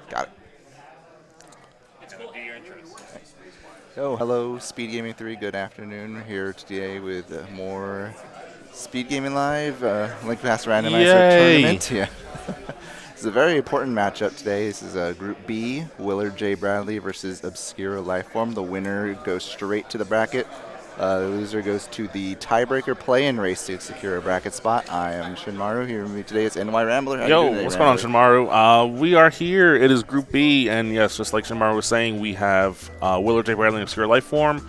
Got it. It's going to be your interest. So, hello, Speedgaming 3. Good afternoon. We're here today with more Speedgaming Live, Link Pass Randomizer Yay. Tournament. Yeah. This is a very important matchup today. This is Group B, WillardJBradley versus ObscureLifeForm. The winner goes straight to the bracket. The loser goes to the tiebreaker play-in race to secure a bracket spot. I am Shinmaru. Here with me today is NY Rambler. How you doing today, What's Rambler? going on, Shinmaru? We are here. It is Group B, and yes, just like Shinmaru was saying, we have WillardJBradley and ObscureLifeForm.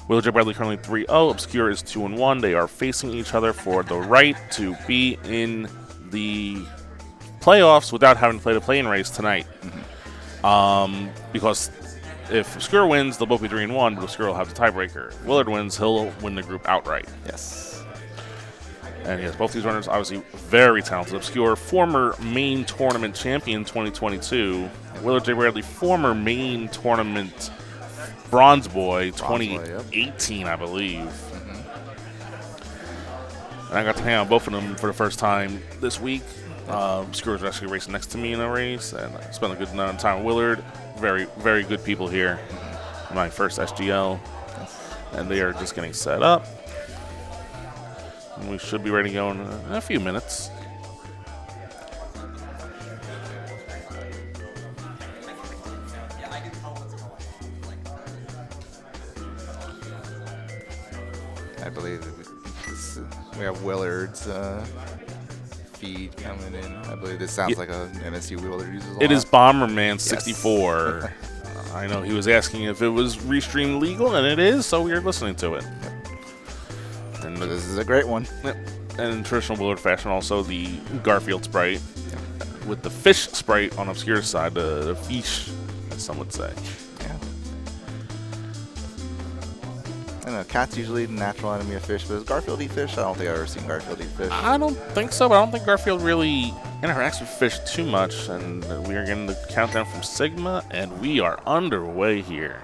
WillardJBradley currently 3-0. Obscure is 2-1. They are facing each other for the right to be in the playoffs without having to play the play-in race tonight. Because if Obscure wins, they'll both be 3-1, but Obscure will have the tiebreaker. Willard wins, he'll win the group outright. Yes. And yes, both these runners obviously very talented. Obscure, former main tournament champion 2022. WillardJBradley, former main tournament bronze boy 2018, I believe. And I got to hang out with both of them for the first time this week. Obscure was actually racing next to me in a race, and I spent a good amount of time with Willard. Very, very good people here. My first SGL, and they are just getting set up. And we should be ready to go in a few minutes. I believe we have Willard's feed coming in. I believe this sounds like a MSU Willard uses a lot. It is Bomberman 64. Yes. I know he was asking if it was restream legal, and it is, so we are listening to it. And This is a great one. And in traditional Willard fashion, also the Garfield sprite with the fish sprite on Obscure's side, the fish, as some would say. Yeah. I don't know, cat's usually the natural enemy of fish, but does Garfield eat fish? I don't think I've ever seen Garfield eat fish. I don't think so, but I don't think Garfield really interacts with fish too much. And we are getting the countdown from Sigma, and we are underway here.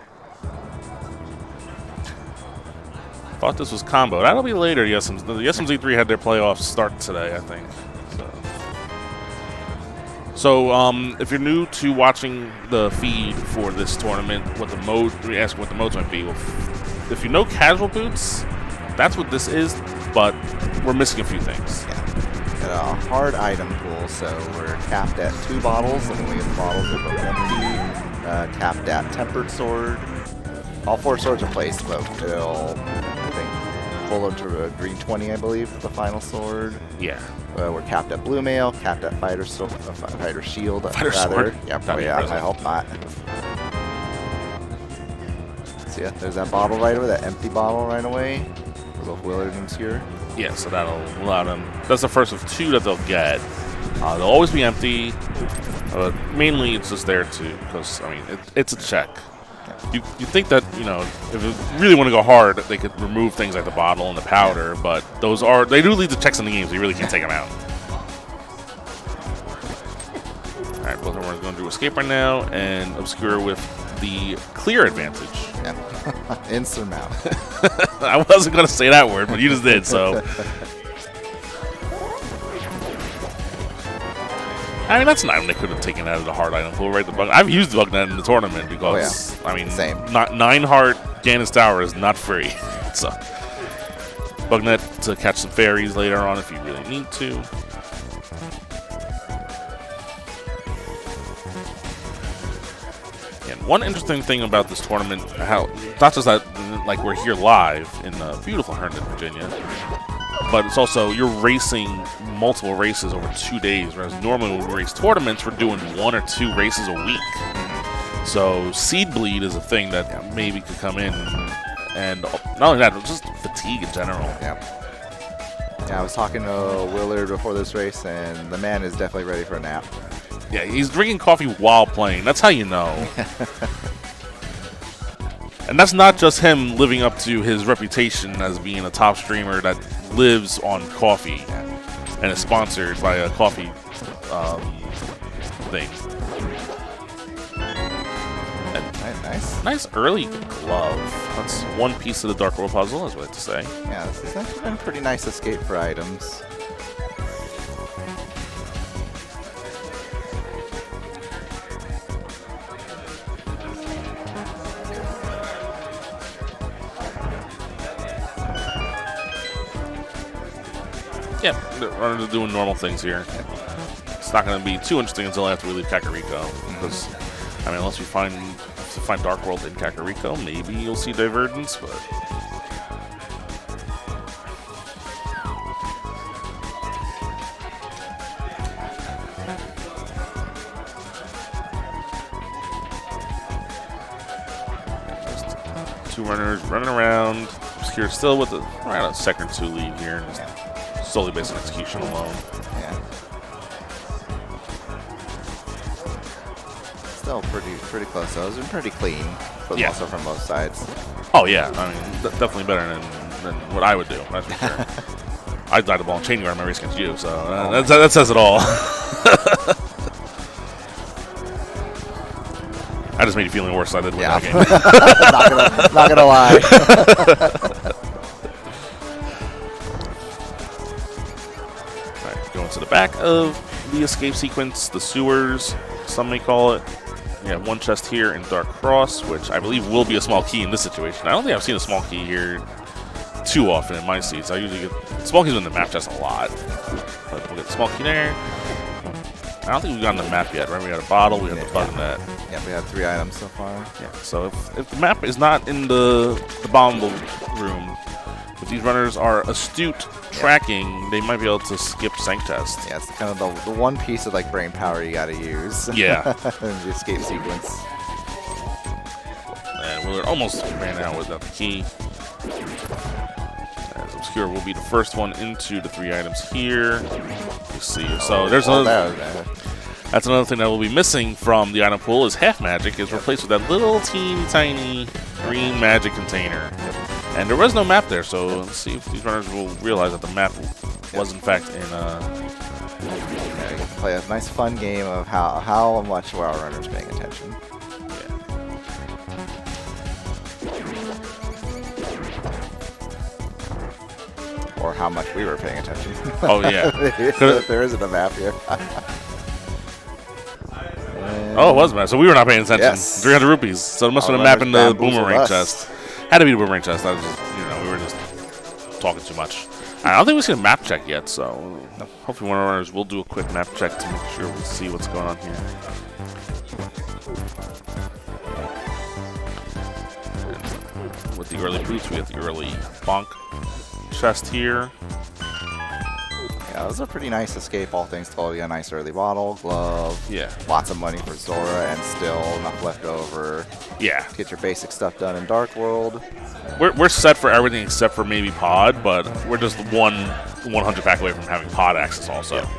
Thought this was combo. That'll be later. The SMZ3 had their playoffs start today, I think. So if you're new to watching the feed for this tournament, we ask what the modes might be. Well, if you know casual boots, that's what this is, but we're missing a few things. Yeah. Got a hard item pool, so we're capped at 2 bottles. Looking at the bottles, they're both empty. Capped at tempered sword. All 4 swords are placed, but they'll, I think, pull up to a green 20, I believe, for the final sword. Yeah. We're capped at blue mail, capped at fighter sword, fighter shield. Fighter sword? Yep. That'd be Yeah, impressive. I hope not. So yeah, there's that bottle right away, that empty bottle right away. For both Willard and Obscure. Yeah, so that'll allow them. That's the first of 2 that they'll get. They'll always be empty. Mainly, it's just there because I mean, it's a check. You think that, if you really want to go hard, they could remove things like the bottle and the powder, but they do lead to checks in the game, so you really can't take them out. All right, both of them are going to do escape right now, and Obscure with the clear advantage. Yeah. Insurmount. I wasn't going to say that word, but you just did, so. I mean, that's an item they could have taken out of the hard item pool, right? I've used the bug net in the tournament because, I mean, Same. 9 heart Ganon's Tower is not free. So, bug net to catch some fairies later on if you really need to. And one interesting thing about this tournament, not just that, like, we're here live in beautiful Herndon, Virginia, but it's also you're racing multiple races over 2 days, whereas normally when we race tournaments, we're doing 1 or 2 races a week. So seed bleed is a thing that maybe could come in, and not only that, just fatigue in general. Yeah, I was talking to Willard before this race, and the man is definitely ready for a nap. Yeah, he's drinking coffee while playing. That's how you know. And that's not just him living up to his reputation as being a top streamer that lives on coffee and is sponsored by a coffee thing. Nice early glove. That's one piece of the Dark World puzzle, is what I have to say. Yeah, this has actually been a pretty nice escape for items. Yeah, they're doing normal things here. It's not going to be too interesting until after we leave Kakariko. Because, I mean, unless we find Dark World in Kakariko, maybe you'll see Divergence, but... Two runners running around. Obscure still with around a second or two lead here. Just solely based on execution alone. Yeah. Still pretty close. Those are pretty clean, but also from both sides. Oh yeah, I mean definitely better than what I would do. That's for sure. I died the ball in chain guard my race against you, so that says it all. I just made you feeling worse than I did with that game. not gonna lie. Alright, going to the back of the escape sequence, the sewers, some may call it. We have one chest here in Dark Cross, which I believe will be a small key in this situation. I don't think I've seen a small key here too often in my seats. I usually get small keys in the map chest a lot. But we'll get the small key there. I don't think we've gotten the map yet, right? We got a bottle, we got the button net. Yeah, we have 3 items so far. Yeah, so if the map is not in the bottom of the room, if these runners are astute tracking, they might be able to skip Sank Test. Yeah, it's kind of the one piece of like brain power you gotta use. Yeah. In the escape sequence. And Willard almost ran out without the key. As Obscure will be the first one into the 3 items here. You see. So there's another. That's another thing that will be missing from the item pool is half magic is replaced with that little teeny tiny green magic container. And there was no map there, so let's see if these runners will realize that the map was in fact in Yeah, you can play a nice fun game of how much our runners paying attention. Or how much we were paying attention. Oh yeah. There isn't a map here. Oh, it was a map. So we were not paying attention. Yes. 300 rupees. So it must have been a map in the boomerang chest. Had to be the boomerang chest. That was just, we were just talking too much. I don't think we've seen a map check yet, so hopefully one of our runners will do a quick map check to make sure we see what's going on here. And with the early boots, we have the early bonk chest here. Yeah, it was a pretty nice escape, all things told. You got a nice early bottle, glove. Yeah. Lots of money for Zora, and still enough left over. Yeah. To get your basic stuff done in Dark World. We're set for everything except for maybe pod, but we're just 100 pack away from having pod access also. Yeah.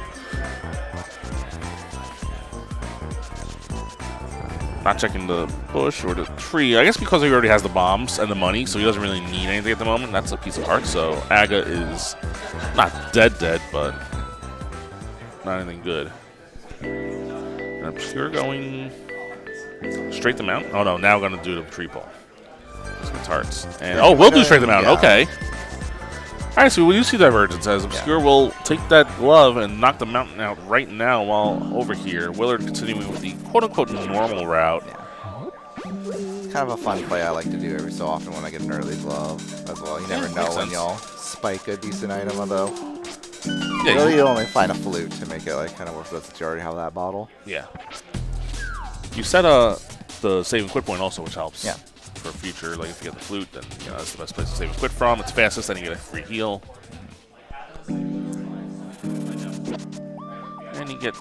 Not checking the bush or the tree. I guess because he already has the bombs and the money, so he doesn't really need anything at the moment. That's a piece of heart, so Aga is not dead, but not anything good. And Obscure going straight to mount. Oh no, now we're gonna do the tree pull. It's hearts. And we'll do straight to mount. Yeah. Okay. Alright, so we do see Divergence as Obscure will take that glove and knock the mountain out right now while over here. Willard continuing with the quote-unquote normal route. Yeah. Kind of a fun play I like to do every so often when I get an early glove as well. You never know when you'll spike a decent item, although really you only find a flute to make it like kind of worth it since you already have that bottle. Yeah. You set the save and quit point also, which helps. Yeah. For future, like if you get the flute, then that's the best place to save and quit from. It's fastest, then you get a free heal. And you get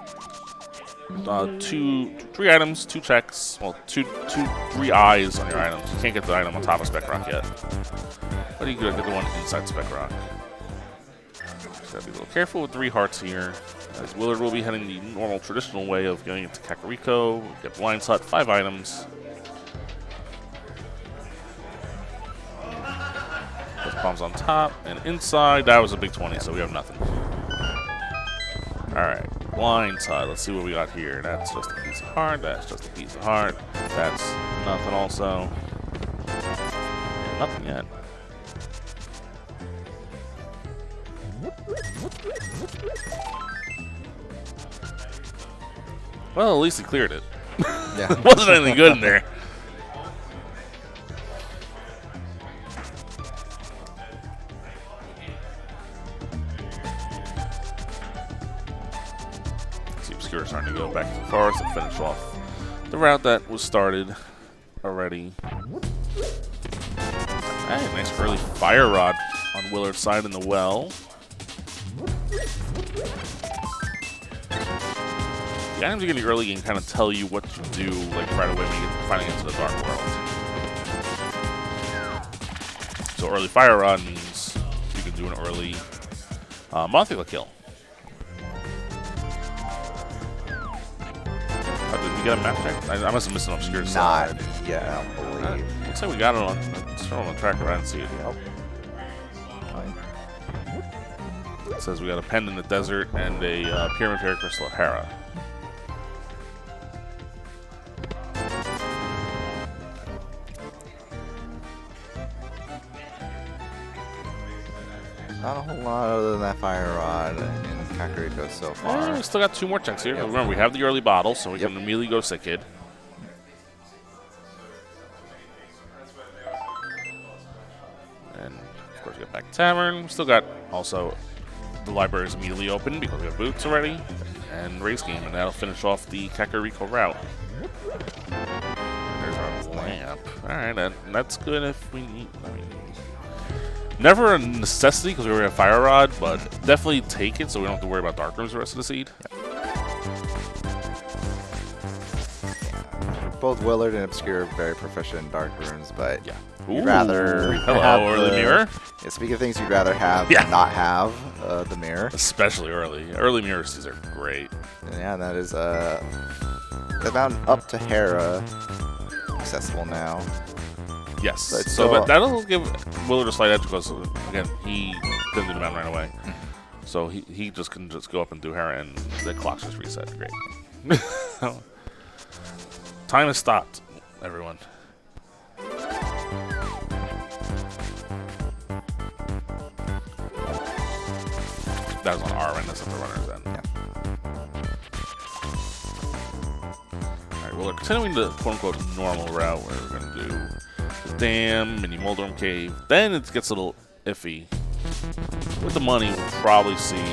3 items, 2 checks, well, 3 eyes on your items. You can't get the item on top of Spec Rock yet. But you can get the one inside Spec Rock. Just gotta be a little careful with 3 hearts here. As Willard will be heading the normal traditional way of going into Kakariko. Get Blind Hut, 5 items. Bombs on top and inside. That was a big 20, so we have nothing. Alright, blind side. Let's see what we got here. That's just a piece of heart. That's just a piece of heart. That's nothing also. Nothing yet. Well, at least he cleared it. Yeah. Wasn't anything good in there. starting to go back to the forest and finish off the route that was started already. Hey, nice early fire rod on Willard's side in the well. The items you get in the early game kind of tell you what to do, like right away when you get finally into the dark world. So early fire rod means you can do an early molecular kill. Did we get a map check? I must have missed an obscure side. Not yet, I don't believe. Looks like we got it on. Let's turn on the tracker and see it. Yep. It says we got a pendant in the desert and a pyramid fairy crystal at Hera. Not a whole lot other than that fire rod in Kakariko so far. We still got 2 more checks here. Remember, we have the early bottle, so we can immediately go Sick Kid. And, of course, we got back to Tavern. We still got also the library is immediately open because we have boots already. And race game, and that'll finish off the Kakariko route. There's our lamp. Alright, that's good if we need. I mean, never a necessity because we already have Fire Rod, but definitely take it so we don't have to worry about Dark Rooms the rest of the seed. Both Willard and Obscure are very proficient in Dark Runes, but Yeah. you'd rather Hello, have early mirror. Yeah, speaking of things you'd rather have Yeah. than not have, the mirror. Especially early. Early mirrors, these are great. And yeah, that is about up to Hera accessible now. Yes. But So that'll give Willard a slight edge because, again, he didn't do the mountain right away. So he just can just go up and do Hera, and the clock's just reset. Great. Time has stopped, everyone. That was on R, and that's at the runner's end. Yeah. Alright, well, we're continuing the quote-unquote normal route where we're going to do the dam, mini Moldorm Cave. Then it gets a little iffy. With the money, we'll probably see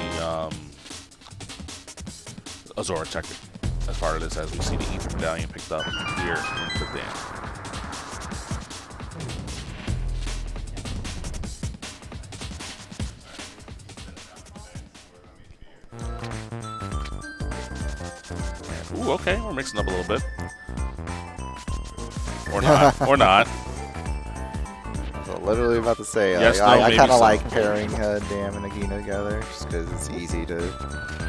Azora check it as part of this as we see the Ether Medallion picked up here in the dam. Ooh, okay, we're mixing up a little bit. Or not, or not. So literally about to say, Yes, no, I maybe kind of so. like pairing Dam and Agina together just because it's easy to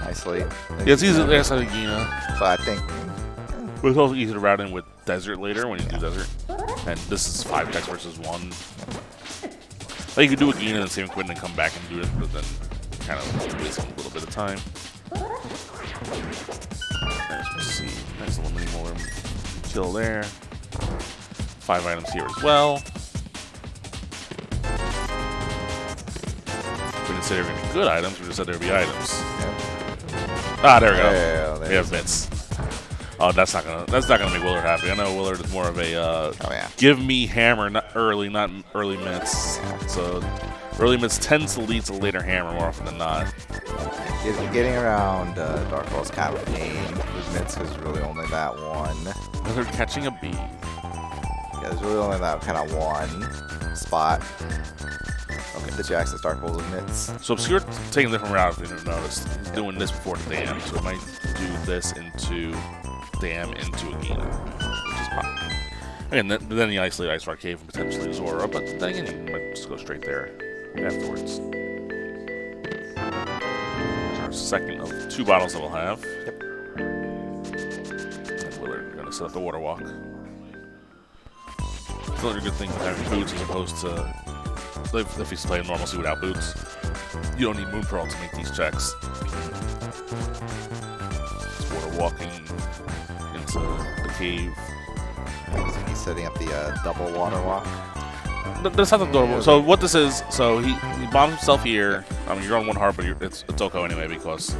isolate. Yeah, it's easy to Agina. isolate Agina. But I think But it's also easy to route in with Desert later when you do Desert. And this is 5 decks versus 1. Like you could do Agina and save Quinn and come back and do it, but then kind of wasting a little bit of time. As we see, nice little mini molar kill there. 5 items here as well. We didn't say they were going to be good items, we just said there would be items. Ah, there we go. Yeah, We have bits. Oh, that's not gonna make Willard happy. I know Willard is more of a give me hammer, not early mitts. Yeah. So early mitts tends to lead to later hammer more often than not. Getting around Dark Hole is kind of a pain with mitts because there's really only that one. They're catching a bee. Yeah, there's really only that kind of one spot. Okay, that you access Dark Holes with mitts. So Obscure taking a different route if you didn't notice. He's doing this before the dam, so it might do this into dam into Agina, which is pop. Again, then the isolate Ice Rock Cave and potentially Zora, but then again, you might just go straight there afterwards. There's our second of 2 bottles that we'll have. Yep. And Willard going to set up the water walk. It's another good thing with having boots as opposed to if he's playing normalcy without boots. You don't need Moon Pearl to make these checks. It's water walking into the cave. He's setting up the double water walk. That's not adorable. So what this is, so he bombs himself here. I mean, you're on 1 heart, but it's Oko anyway because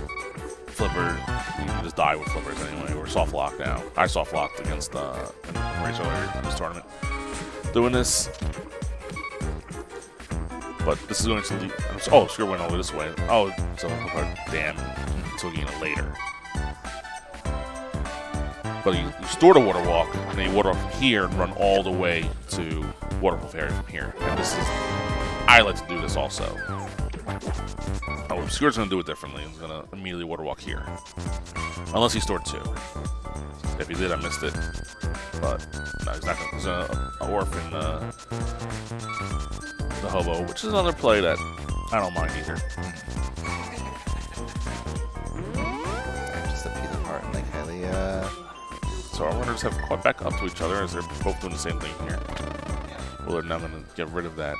Flipper, you can just die with Flippers anyway. We're soft locked now. I soft locked against Rachel earlier in this tournament. Doing this. But this is going to lead. Oh, Obscure went all the way this way. Oh, so damn. To Agina later. But you store the water walk, and then you water walk from here and run all the way to waterproof area from here. And this is, I like to do this also. Oh, Obscure's going to do it differently. He's going to immediately water walk here. Unless he stored 2. If he did, I missed it. But no, he's not going to. He's going to orphan the hobo, which is another play that I don't mind either. Just a piece of heart and like Haley. So our runners have caught back up to each other as they're both doing the same thing here. Willard now going to get rid of that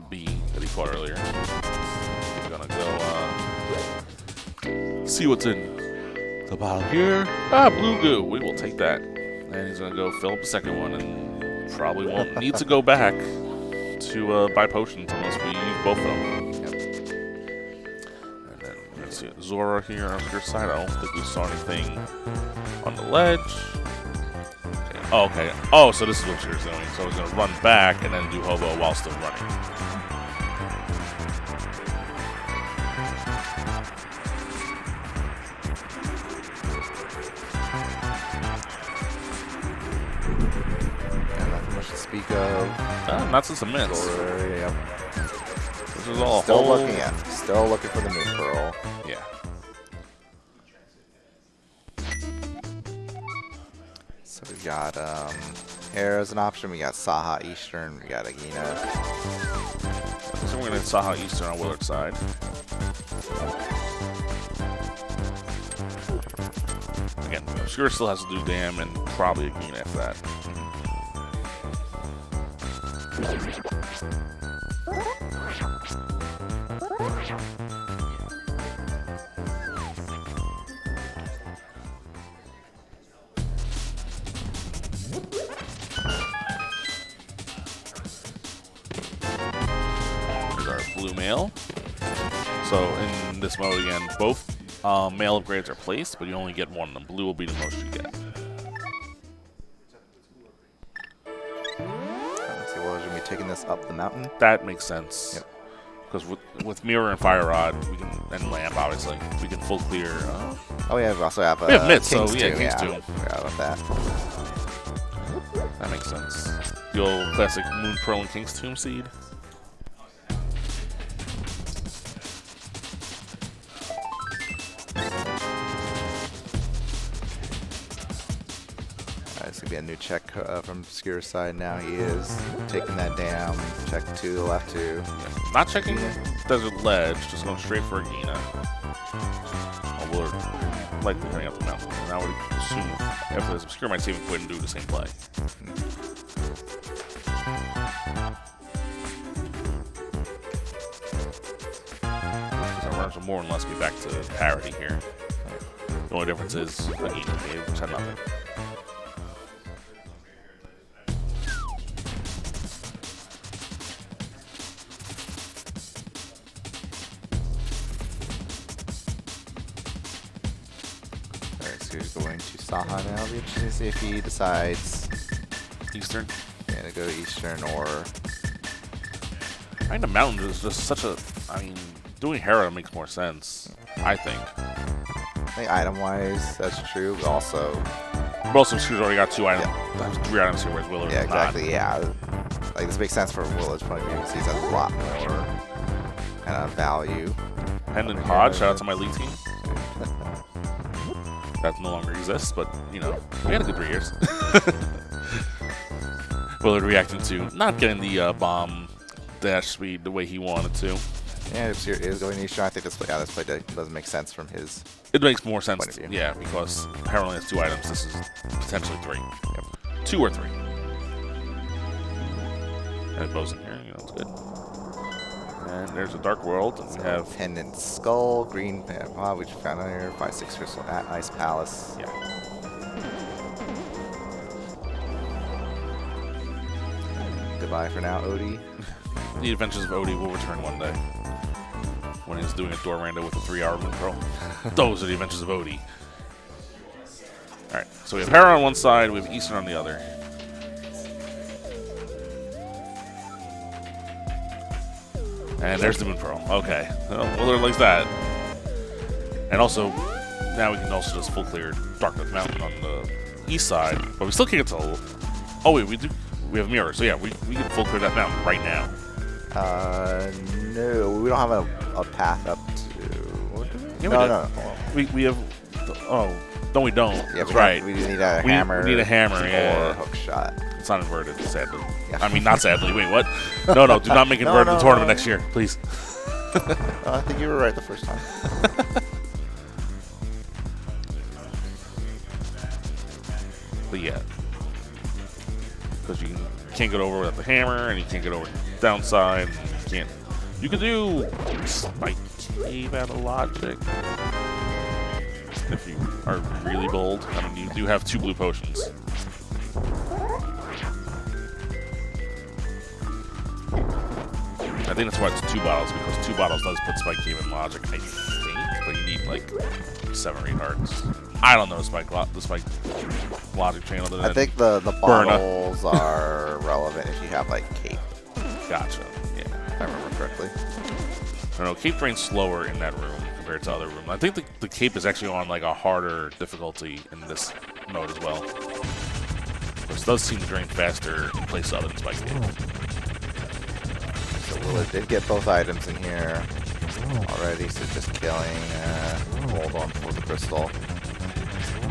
B that he caught earlier. He's going to go see what's in the bottom here. Ah, blue goo. We will take that. And he's going to go fill up the second one and probably won't need to go back to buy potions unless we use both of them. Yep. And then we're going to see Zora here on your side. I don't think we saw anything on the ledge. Okay. Oh, okay. Oh, so this is what you're doing. So he's going to run back and then do hobo while still running. Speak of. Not since the mints. Yep. This is all Still whole... looking at. Still looking for the moon pearl. Yeah. So we got Hera as an option. We got Saha Eastern. We got Agina. So we're going to Saha Eastern on Willard's side. Again, Obscure still has to do Dam and probably Agina after that. There's our blue mail. So in this mode again, both mail upgrades are placed, but you only get one of them. Blue will be the most you get. Taking this up the mountain. That makes sense. Yep. Because with Mirror and Fire Rod, we can, and Lamp, obviously, we can full clear. Oh yeah, we also have we have Mitts, King's so yeah, Tomb. King's Yeah, Tomb. forgot about that. That makes sense. The old classic Moon Pearl and King's Tomb seed. It's going to be a new check from Obscure's side now. He is taking that down. Check to the left, too. Yeah. Not checking Desert Ledge, just going straight for Agina. Oh, Willard likely coming up the mountain. And I would assume after this, Obscure might save and quit and do the same play. Because our runners will more or less be back to parity here. The only difference is Agina, which had nothing. Going to Saha now. It'll be interesting to see if he decides Eastern. Yeah, to go to Eastern or. I think the mountain is just such a. I mean, doing Hera makes more sense, I think. I think item-wise, that's true. But also, Obscure's already got 2 items. Yeah. 3 items here, whereas Willard yeah, exactly. not. Yeah, like this makes sense for Willard's point of view because he has a lot more kind of value. Pendant Pod, shout out to my league team. That no longer exists, but you know, we had a good 3 years. Willard reacting to not getting the bomb dash speed the way he wanted to. Yeah, Obscure is going Eastern. I think this play, doesn't make sense from his. It makes more sense, point of view. yeah, because Hera only has 2 items. This is potentially 3. Yep. 2 or 3. And it goes in here, you know, it's good. And there's a Dark World, and we have Pendant Skull, Green Pod, which we found on here, 5/6 Crystal Ice Palace. yeah. Goodbye for now, Odie. The Adventures of Odie will return one day. When he's doing a door rando with a 3-hour moon pearl. Those are the Adventures of Odie. Alright, so we have Hera on one side, we have Eastern on the other. And there's the moon pearl. Okay. Well, Willard likes that. And also, now we can also just full clear Dark Death Mountain on the east side, but we still can't get to. Oh wait, we have mirror, so yeah, we can full clear that mountain right now. No, we don't have a path up to. Yeah, no. We have. Oh, no, we don't. Yeah, that's right. We need a hammer. We need a hammer, yeah. Or a hook shot. It's not inverted, sadly. Yeah. I mean, not sadly. Wait, what? No, do not make inverted the tournament next year, please. I think you were right the first time. But yeah, because you can't get over without the hammer, and you can't get over downside. You can do Spike Cave out of logic if you are really bold. I mean, you do have 2 blue potions. I think that's why it's 2 bottles, because 2 bottles does put Spike Cave in logic, I think, but you need like 7 or 8 hearts. I don't know the Spike logic chain other than I think the bottles are relevant if you have like cape. Gotcha. Yeah, if I remember correctly. I don't know. Cape drains slower in that room compared to other rooms. I think the cape is actually on like a harder difficulty in this mode as well. This does seem to drain faster in places other than Spike Cave. So Willard did get both items in here already, so just killing. Hold on for the crystal.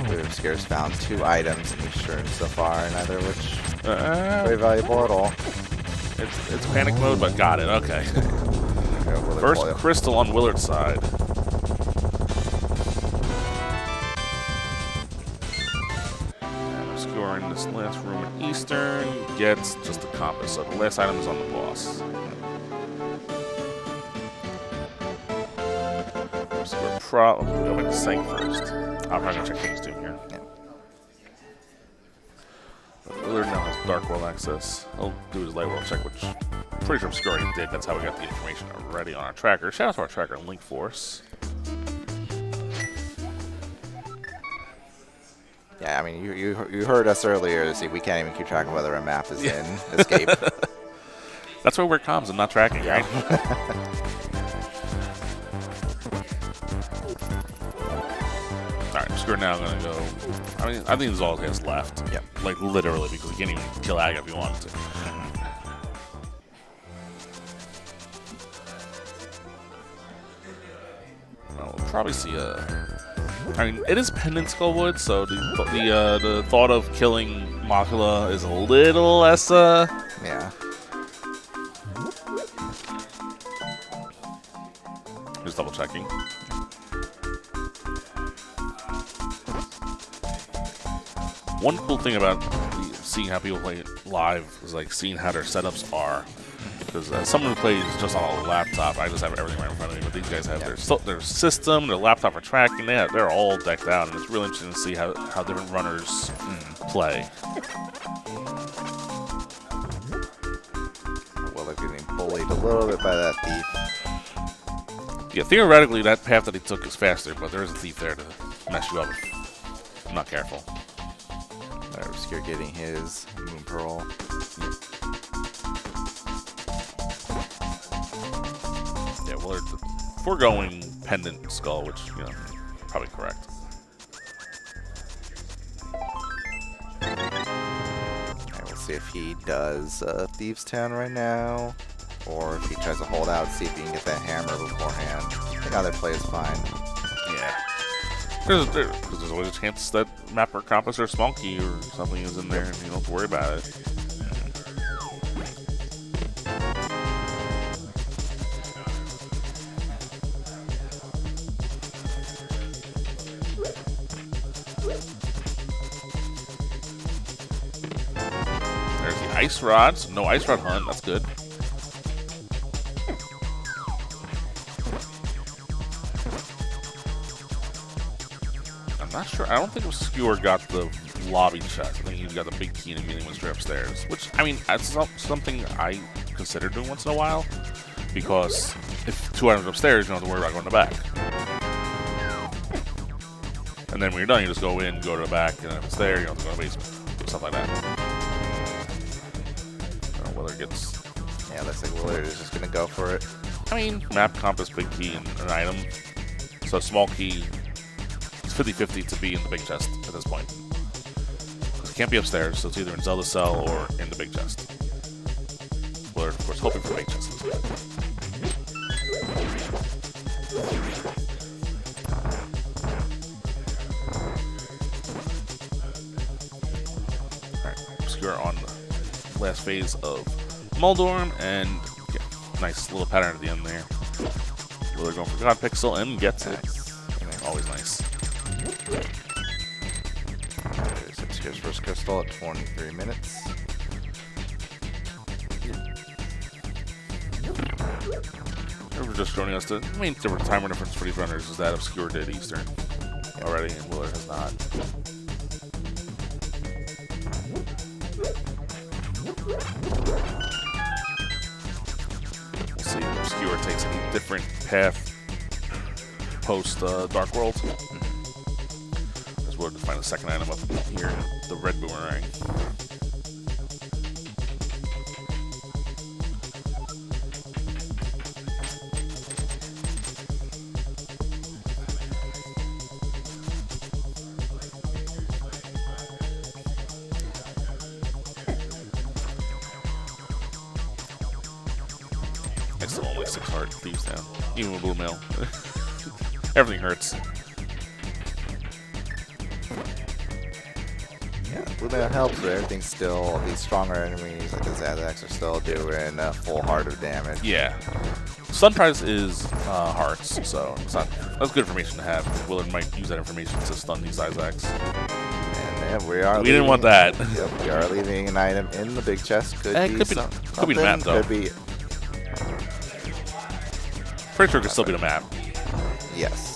Obscure's found 2 items in these shrooms so far, neither of which very valuable at all. It's panic mode, but got it. Okay. First crystal on Willard's side. And Obscure in this last room in Eastern gets just the compass. So the last item is on the boss. Obscure probably go into Sank first. I'm probably gonna check King's Tomb here. Yeah. But Willard now has Dark World access. He'll do his Light World check, which I'm pretty sure Obscure already did. That's how we got the information already on our tracker. Shout out to our tracker, Link Force. Yeah, I mean, you heard us earlier. See, we can't even keep track of whether a map is in Escape. That's why we're comms and not tracking, right? Alright, Obscure now gonna go. I mean, I think this is all he has left. Yep. Like, literally, because he can't even kill Aga if he wanted to. We'll probably see a. I mean, it is Pendant Skullwood, so the thought of killing Makula is a little less. Yeah. Just double checking. One cool thing about seeing how people play live is like seeing how their setups are. Because as someone who plays just on a laptop, I just have everything right in front of me. But these guys have their system, their laptop for tracking. They're all decked out, and it's really interesting to see how different runners play. Well, they're getting bullied a little bit by that thief. Yeah, theoretically, that path that he took is faster, but there is a thief there to mess you up if I'm not careful. Obscure getting his Moon Pearl. Yeah, well, foregoing Pendant Skull, which, you know, probably correct. Alright, we'll see if he does Thieves Town right now, or if he tries to hold out, see if he can get that hammer beforehand. I think either play is fine. Yeah. Because there's always a chance that map or compass or small key or something is in there, and you don't have to worry about it. There's the Ice Rod, so no Ice Rod hunt, that's good. I'm not sure. I don't think Obscure got the lobby check. I think he got the big key and immediately went straight upstairs. Which, I mean, that's something I consider doing once in a while. Because if 2 items are upstairs, you don't have to worry about going to the back. And then when you're done, you just go in, go to the back, and if it's there, you don't have to go to the basement. Stuff like that. I don't know whether it gets... Yeah, looks like Willard is just going to go for it. I mean, map, compass, big key, and an item. So small key... 50-50 to be in the big chest at this point. can't be upstairs, so it's either in Zelda's cell or in the big chest. Willard, of course, hoping for big chest. Obscure on the last phase of Muldorm, and nice little pattern at the end there. Willard going for God Pixel and gets it. Always nice. There's Obscure's first crystal at 23 minutes. If we're just joining us, the main timer difference for these runners is that Obscure did Eastern already, and Willard has not. We'll see if Obscure takes a different path post Dark World. As we'll find a second item up here, the red boomerang. I still only 6 heart Thieves Town, even with Blue Mail. Everything hurts. Yeah, Blue Mail helps, but everything's still, these stronger enemies like the Zazax are still doing a full heart of damage. Yeah. Stun prize is hearts, so it's not, that's good information to have. Willard might use that information to stun these Zazax. And yeah, We didn't want that. Yep, we are leaving an item in the big chest. Could be the map, though. Could be. Pretty sure it could still be the map. Yes.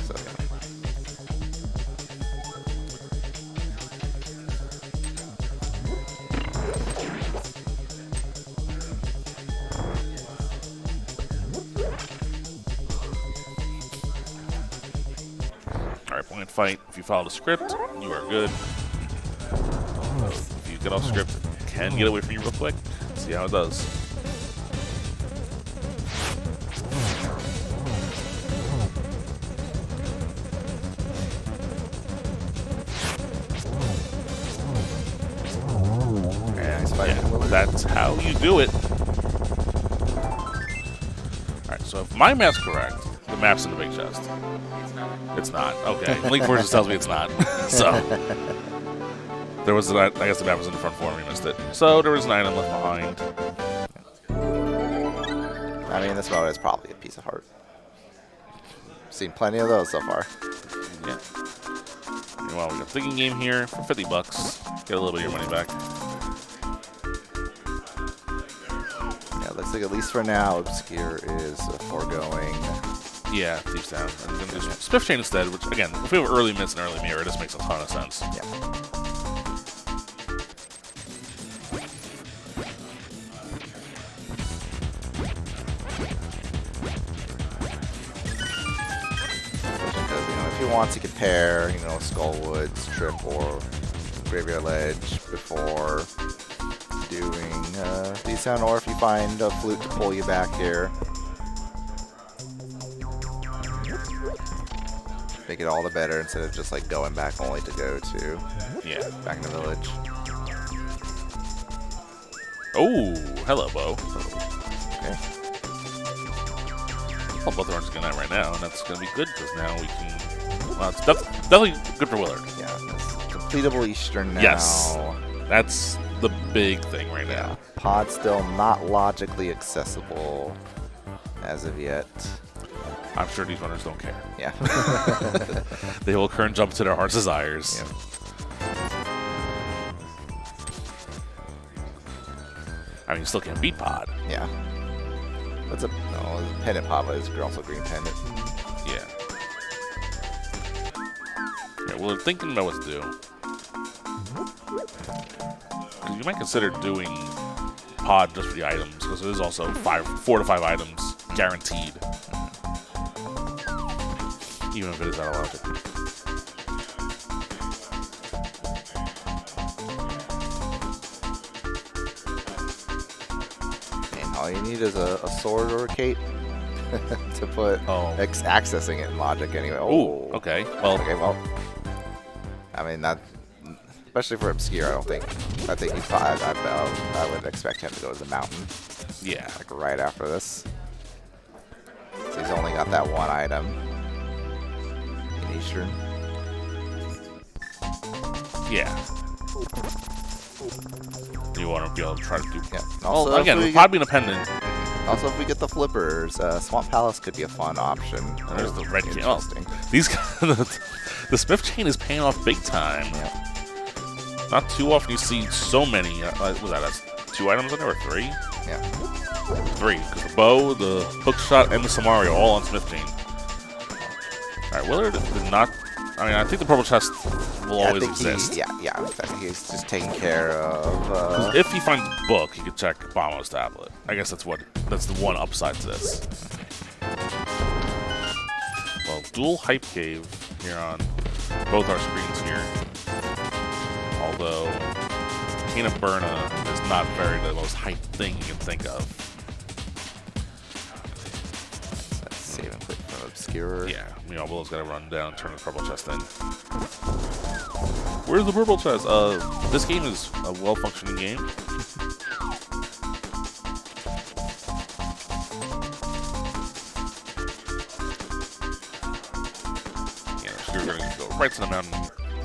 So, yeah. Alright, blind fight. If you follow the script, you are good. If you get off script, it can get away from you real quick. See how it does. That's how you do it. Alright, so if my math's correct, the map's in the big chest. It's not. Okay. Link Forces tells me it's not. So there was I guess the map was in the front form, we missed it. So there was an item left behind. I mean, this mode is probably a piece of heart. Seen plenty of those so far. Yeah. Meanwhile, we got Thinking Game here for $50. Get a little bit of your money back. Looks like at least for now, Obscure is foregoing. Yeah, Thieves Town. I'm going to do Spiff Chain instead, which, again, if we have early miss and early mirror, this makes a ton of sense. Yeah. If you want to compare, Skullwood, Strip, or Graveyard Ledge before doing Thieves Town, or if you find a flute to pull you back here. Make it all the better instead of just like going back only to go to back in the village. Oh, hello, Bo. Okay. Well, both of ours are getting that right now, and that's going to be good because now we can. Well, it's definitely good for Willard. Yeah, it's completable Eastern now. Yes, that's the big thing right now. Pod still not logically accessible as of yet. I'm sure these runners don't care. Yeah. They will current jump to their heart's desires. Yeah. I mean, you still can't beat Pod. Yeah. What's a pendant pod, but it's also green pendant. Yeah. Yeah, well, we're thinking about what to do. You might consider doing Pod just for the items, because it is also 4 to 5 items guaranteed. Even if it is out of logic. And all you need is a sword or a cape to put accessing it in logic anyway. Oh, okay. Well, okay, well, I mean, that especially for Obscure. I think I would expect him to go to the mountain. Yeah. Like right after this. So he's only got that one item in Eastern. Yeah. You want to be able to try to do. Yeah. Also, Also, again, probably an pendant. Also, if we get the flippers, Swamp Palace could be a fun option. And there's the red chain. Interesting. These the Smith chain is paying off big time. Yeah. Not too often you see so many. Was that that's 2 items in there or 3? Yeah. 3, because the bow, the hook shot, and the Samario all on Smith chain. All right, Willard did not. I mean, I think the purple chest will always exist. Yeah. I think he's just taking care of. If he finds a book, he could check Bomo's tablet. I guess that's the one upside to this. Well, dual hype cave here on both our screens here. Although Cana Burna is not the most hype thing you can think of. That's save and click from Obscure. Yeah, Willow's got to run down and turn the purple chest in. Where's the purple chest? This game is a well-functioning game. Yeah, so you're going to go right to the mountain.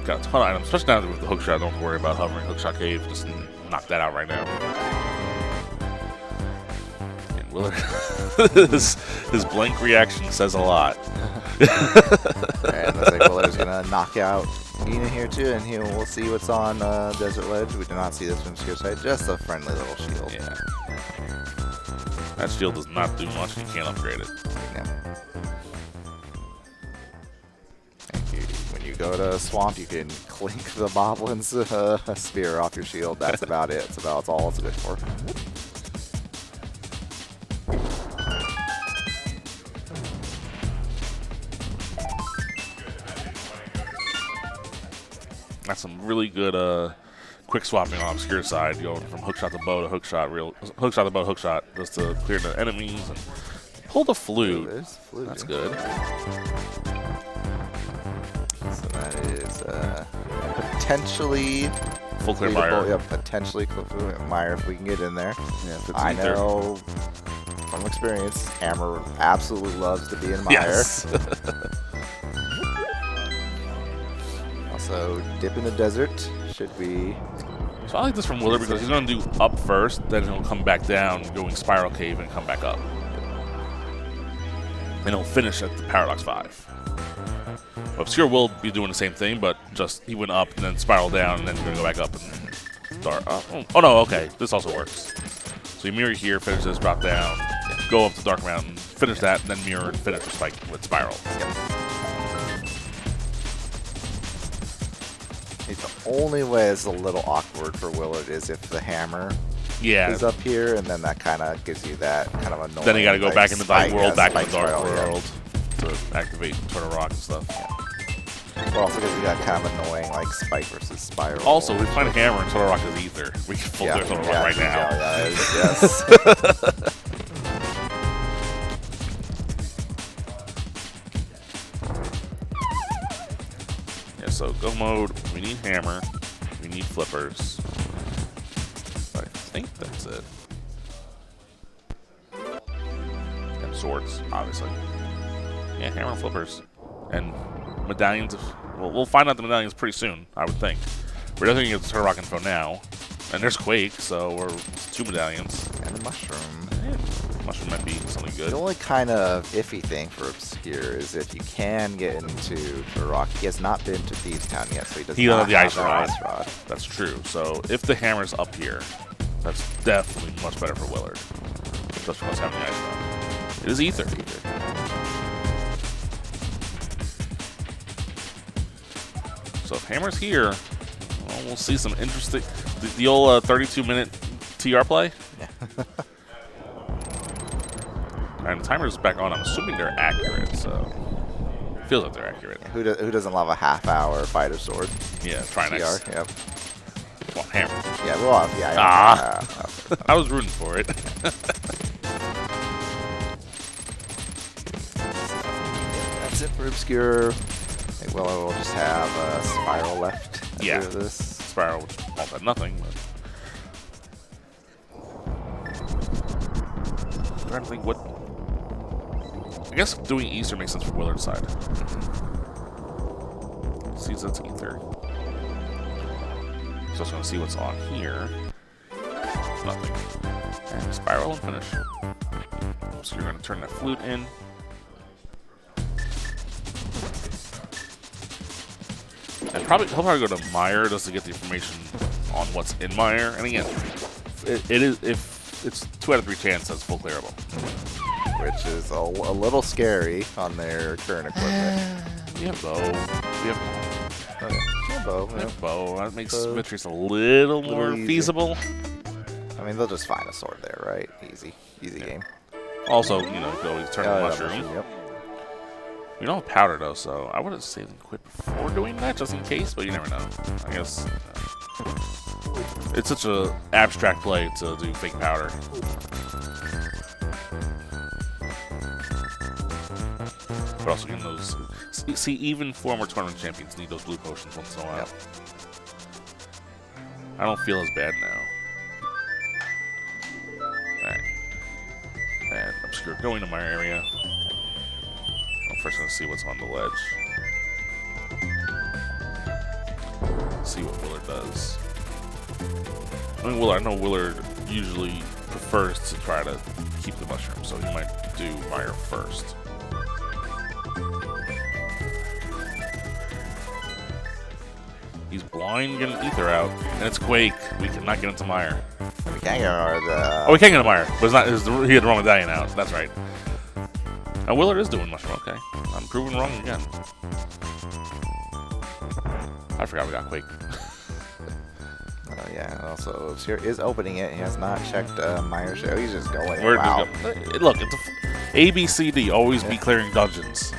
Got a ton of items, especially now with the hook shot. Don't have to worry about hovering. Hook shot cave, just knock that out right now. And Willard, his blank reaction says a lot. And looks like Willard's gonna knock out Ina here too, and we'll see what's on Desert Ledge. We do not see this from Obscure side, just a friendly little shield. Yeah. That shield does not do much, and you can't upgrade it. Yeah. When you go to Swamp, you can clink the Boblin's spear off your shield. That's about it. That's all it's good for. That's some really good quick swapping on Obscure side, going from hookshot to bow to hookshot, hookshot to bow, hookshot, just to clear the enemies and pull the flute. That's good. So that is potentially Full clear Mire. Yeah, potentially clear Mire if we can get in there. Yeah, if it's I ether. know from experience, Hammer absolutely loves to be in Mire. Yes. Also, dip in the desert should be. So I like this from Willard because he's going to do up first, then he'll come back down, going Spiral Cave, and come back up. And he'll finish at the Paradox 5. Obscure will be doing the same thing, but just he went up and then spiral down, and then you're going to go back up and start. Oh no, okay. This also works. So you mirror here, finish this, drop down, go up to Dark Mountain, finish that, and then mirror and finish with Spiral. Yep. The only way it's a little awkward for Willard is if the hammer is up here, and then that kind of gives you that kind of annoying. Then you got to go back in the Dark World, back in the Dark trail, World to activate Turtle Rock and stuff. Yeah. But also because you got kind of annoying like Spike versus Spiral. Also, we find a hammer and Turtle Rock is ether. We can full clear Turtle Rock right now. Yes. So go mode, we need hammer, we need flippers. I think that's it. And swords, obviously. Yeah, hammer and flippers. And medallions, we'll find out the medallions pretty soon, I would think. We're definitely going to get the Turtle Rock info now. And there's Quake, so we're 2 medallions. And a mushroom. Yeah, mushroom might be something good. The only kind of iffy thing for Obscure is if you can get into the rock. He has not been to Thieves Town yet, so he doesn't have the ice rod. That's true. So if the hammer's up here, that's definitely much better for Willard. Just because having the ice rod. It is ether. So if hammer's here, well, we'll see some interesting. The old 32-minute TR play. Yeah. And the timer's back on. I'm assuming they're accurate, so feels like they're accurate. Who doesn't love a half-hour fighter sword? Yeah, Trinex. TR, yep. Well, hammer. Yeah, well, yeah. I was rooting for it. That's it for Obscure. I think we'll just have Spiral left after this. spiral, which won't have nothing. But I'm trying to think what. I guess doing Easter makes sense for Willard's side. Sees that's Ether. So I just want to see what's on here. It's nothing. And spiral and finish. So you're going to turn that flute in. And he'll probably go to Meyer just to get the information on what's in Meyer. And again, it is if it's 2 out of 3 chance that's full clearable, which is a little scary on their current equipment. We have bow. We have bow. We have bow. That makes Vitreous a little more feasible. I mean, they'll just find a sword there, right? Easy game. Also, you know, you could always turn the mushroom. Yep. We don't have powder though, so I would have saved and quit before doing that, just in case. But you never know. I guess it's such a abstract play to do fake powder. But also getting those. See, even former tournament champions need those blue potions once in a while. Yep. I don't feel as bad now. Alright. And Obscure going to my area. I'm first going to see what's on the ledge. See what Willard does. I mean, I know Willard usually prefers to try to keep the mushroom, so he might do Meyer first. He's blind, getting Ether out, and it's Quake. We cannot get into Meyer. We can't get the. Oh, we can get into Meyer, but it's not. He had the wrong medallion out. That's right. Now Willard is doing mushroom. Okay, I'm proven wrong again. I forgot we got Quake. Yeah. Also, Obscure is opening it. He has not checked Meyer's show. He's just going. Wow. Look, it's A, B, C, D. Always be clearing dungeons,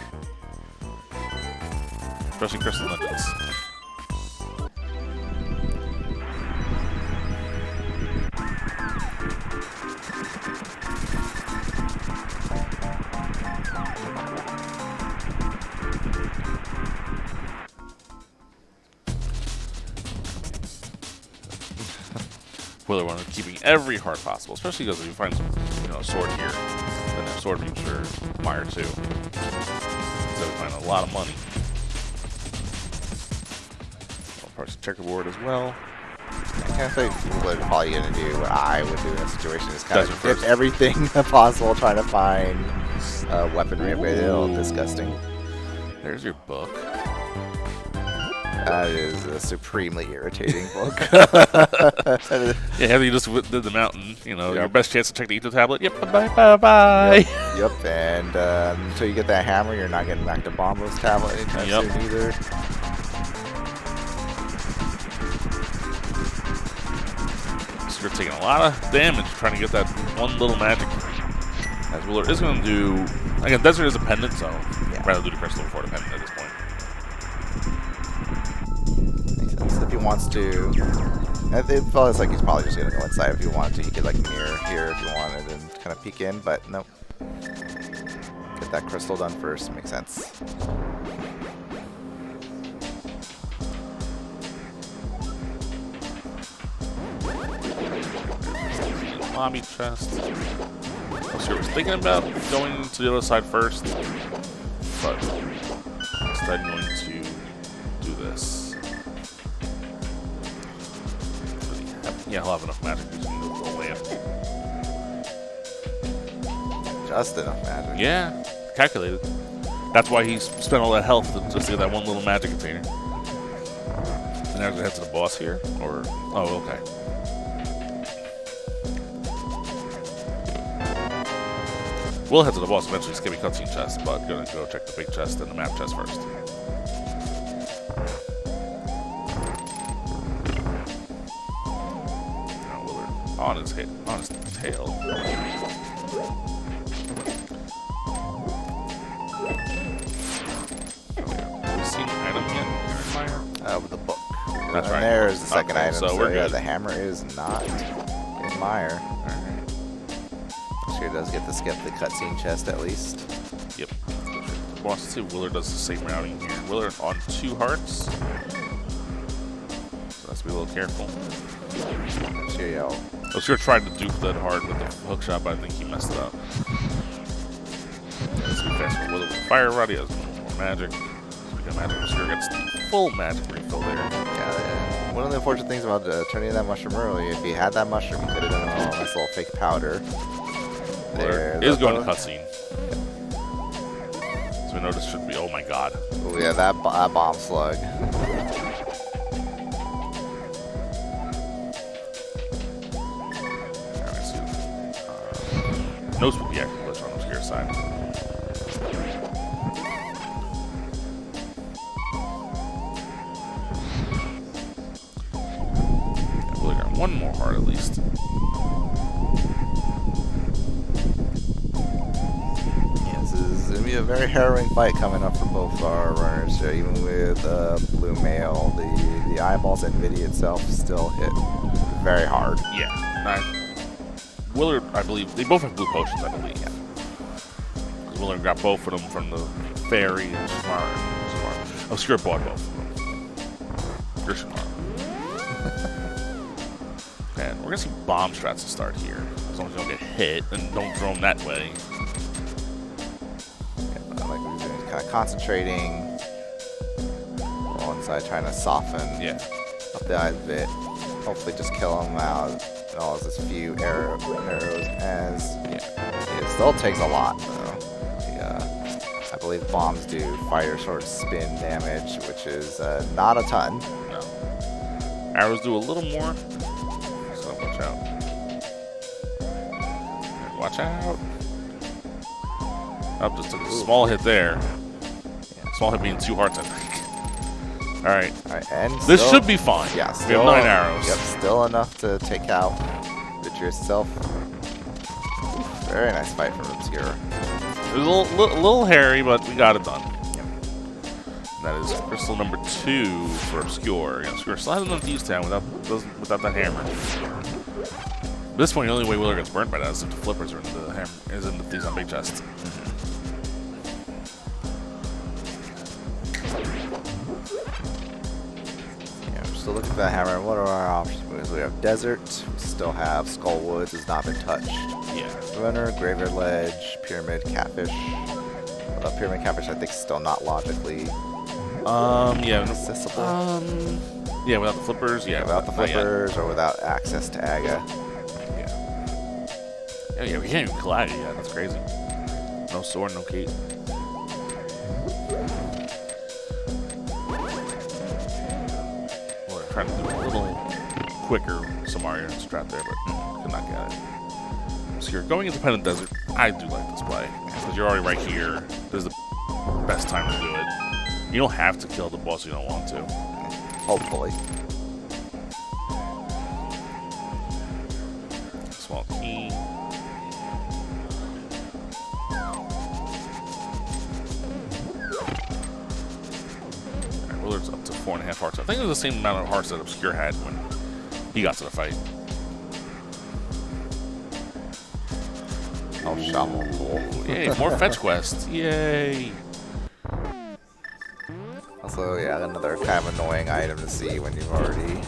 especially crystal dungeons. Willard wanted keeping every heart possible, especially because if you find some, a sword here, then that sword means for Meyer too. So we find a lot of money. Parts of checkerboard as well. I think what probably going to do, what I would do in this situation is kind of get everything possible, trying to find weaponry. It's disgusting. There's your book. That is a supremely irritating book. Yeah, Heather, you just did the mountain. Your best chance to check the Ether tablet. Yep, bye. Yep. And until you get that hammer, you're not getting back to Bombo's tablet anytime soon either. So you're taking a lot of damage trying to get that one little magic. As Willard is going to do. Again, Desert is a pendant, so I'd rather do the crystal before the pendant at this point. If he wants to, it feels like he's probably just going to go inside. If he wanted to, he could mirror here if he wanted and kind of peek in, but nope. Get that crystal done first, makes sense. Lobby chest. I'm sure I was thinking about going to the other side first, but instead I'm going to do this. Yeah, he'll have enough magic to go land. Just enough magic. Yeah, calculated. That's why he spent all that health to just get that one little magic container. And now we're going to head to the boss here? Or, oh, okay. We'll head to the boss eventually, skipping cutscene chest, but going to go check the big chest and the map chest first. On his tail. We've seen an item yet in Meyer? With the book. That's right. There's the second item. So we're good. The hammer is not in Meyer. Alright. Sure does get to skip the cutscene chest at least. Yep. Well, let's see if Willard does the same routing here. Willard on 2 hearts. So that's be be a little careful. Cheerio. Obscure tried to dupe that hard with the hook shot, but I think he messed it up. Let's be faster with fire rod. He has more magic. Speaking of magic, Obscure gets the full magic refill there. Yeah, one of the unfortunate things about turning that mushroom early, if he had that mushroom, he could have done a nice little fake powder. There is going to cutscene. So we know this should be. Oh my god. Oh yeah, that bomb slug. No spooky action glitch on Obscure's side. Yeah, Willard got one more heart at least. Yeah, this is going to be a very harrowing fight coming up for both our runners here. Even with Blue Male, the eyeballs and Vidi itself still hit very hard. Yeah. Willard, I believe, they both have blue potions, I believe. Yeah. Willard got both of them from the fairy and Smart. Obscure bought both of them. You're smart. And we're going to see bomb strats to start here. As long as you don't get hit and don't throw them that way. Yeah, but like we're doing, kind of concentrating. One side trying to soften up the eyes a bit. Hopefully just kill him out. And all as few arrows as it still takes a lot though. I believe bombs do fire sword spin damage, which is not a ton. No. Arrows do a little more, so watch out. And watch out. Up just took a small hit there. Yeah, small hit being 2 hearts, I think. All right, and this still, should be fine. Yeah, we have 9 arrows. Yep, still enough to take out Vitreous itself. Very nice fight from Obscure. It was a little hairy, but we got it done. Yep. That is crystal number 2 for Obscure. Obscure still has enough Thieves Town without that hammer. At this point, the only way Willard gets burnt by that is if the flippers are in the hammer, is in the Thieves on Big Chest. Still looking for that hammer. What are our options? We have Desert. We still have Skull Woods. Has not been touched. Yeah. Runner, Graveyard Ledge, Pyramid, Catfish. Well, Pyramid Catfish, I think, still not logically. Yeah. Accessible. Yeah, without the flippers. Yeah. Without the flippers or without access to Aga. Yeah. Oh yeah, we can't even collide it yet. That's crazy. No sword, no cape. Trying to do a little quicker Samaria strat there, but could not get it. So you're going into Pendant Desert. I do like this play because you're already right here. This is the best time to do it. You don't have to kill the boss if you don't want to. Hopefully. Small key. Willard's up to 4.5 hearts. I think it was the same amount of hearts that Obscure had when he got to the fight. Oh, shovel. Yay, more fetch quests. Yay. Also, yeah, another kind of annoying item to see when you've already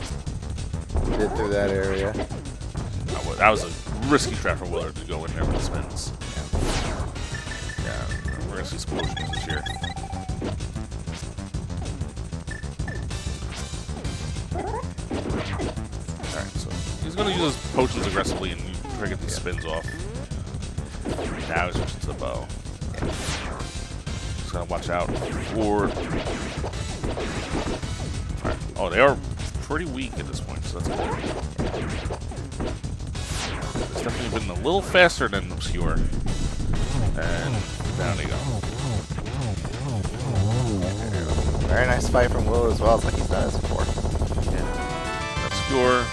been through that area. That was a risky trap for Willard to go in there with spins. Yeah, we're going to see explosions this year. Alright, so he's going to use his potions aggressively and try to get these spins off. Now he's switching to the bow. Just going to watch out for... Alright. Oh, they are pretty weak at this point, so that's good. It's definitely been a little faster than Obscure. And down they go. Very nice fight from Will as well. It's like he's done this before. Yeah. Obscure.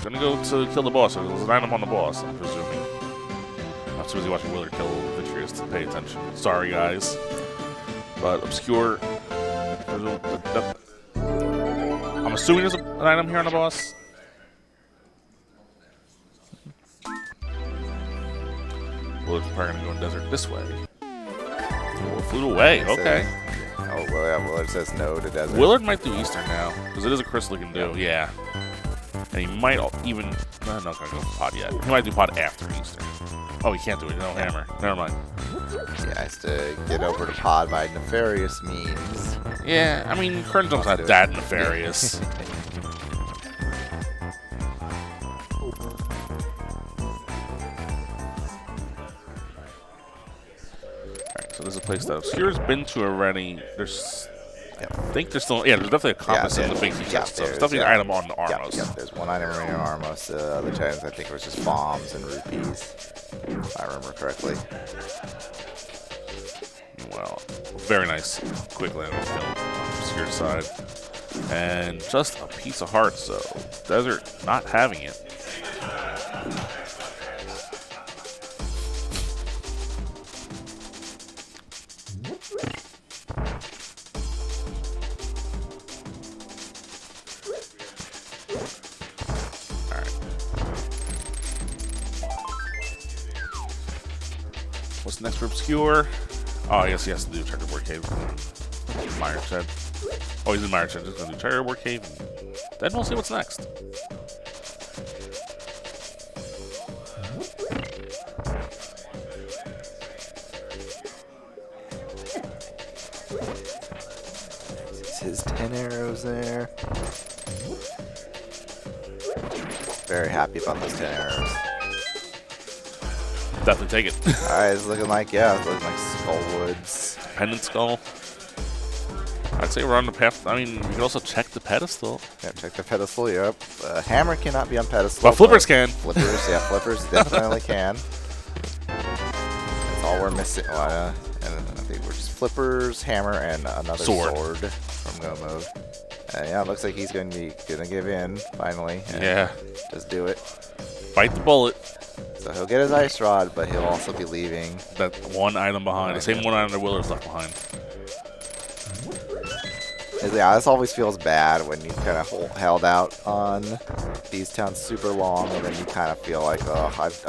Gonna go to kill the boss. So there's an item on the boss, I'm presuming. Not too busy watching Willard kill Vitreous to pay attention. Sorry, guys. But Obscure. I'm assuming there's an item here on the boss. Willard's probably gonna go in desert this way. Oh, flew away. Okay. Oh, well, yeah, Willard says no to desert. Willard might do Eastern now, because it is a crystal he can do, yeah. And he might even... No, I'm not going to go for pod yet. He might do pod after Eastern. Oh, he can't do it. No hammer. Never mind. He has to get over to pod by nefarious means. Yeah, I mean, current jump's not that nefarious. Alright, so there's a place that Obscure's been to already. There's... I think there's still... Yeah, there's definitely a compass in the big chest, so there's definitely an item on the Armos. Yeah, there's one item remaining on Armos. The other items, I think it was just bombs and rupees, if I remember correctly. Well, very nice. Quick land kill on Obscure's side. And just a piece of heart, so Desert not having it. What's next for Obscure? Oh, I guess he has to do Checkerboard Cave. Mire Shed. Oh, he's in Mire Shed. Just gonna do Checkerboard Cave. Then we'll see what's next. His 10 arrows there. Very happy about those 10 arrows. Definitely take it. Alright, it's looking like, yeah, it's looking like Skullwoods. Pendant Skull. I'd say we're on the path. I mean, we can also check the pedestal. Yeah, check the pedestal, yep. Hammer cannot be on pedestal. Well, flippers can. Flippers, yeah, flippers definitely can. That's all we're missing. And I think we're just flippers, hammer, and another sword from Go Mode. Yeah, it looks like he's going to give in, finally. Yeah. Just do it. Bite the bullet. So he'll get his ice rod, but he'll also be leaving that one item behind. The same one item that Willard's left behind. Yeah, this always feels bad when you kind of held out on Thieves Town super long, and then you kind of feel like, oh, I've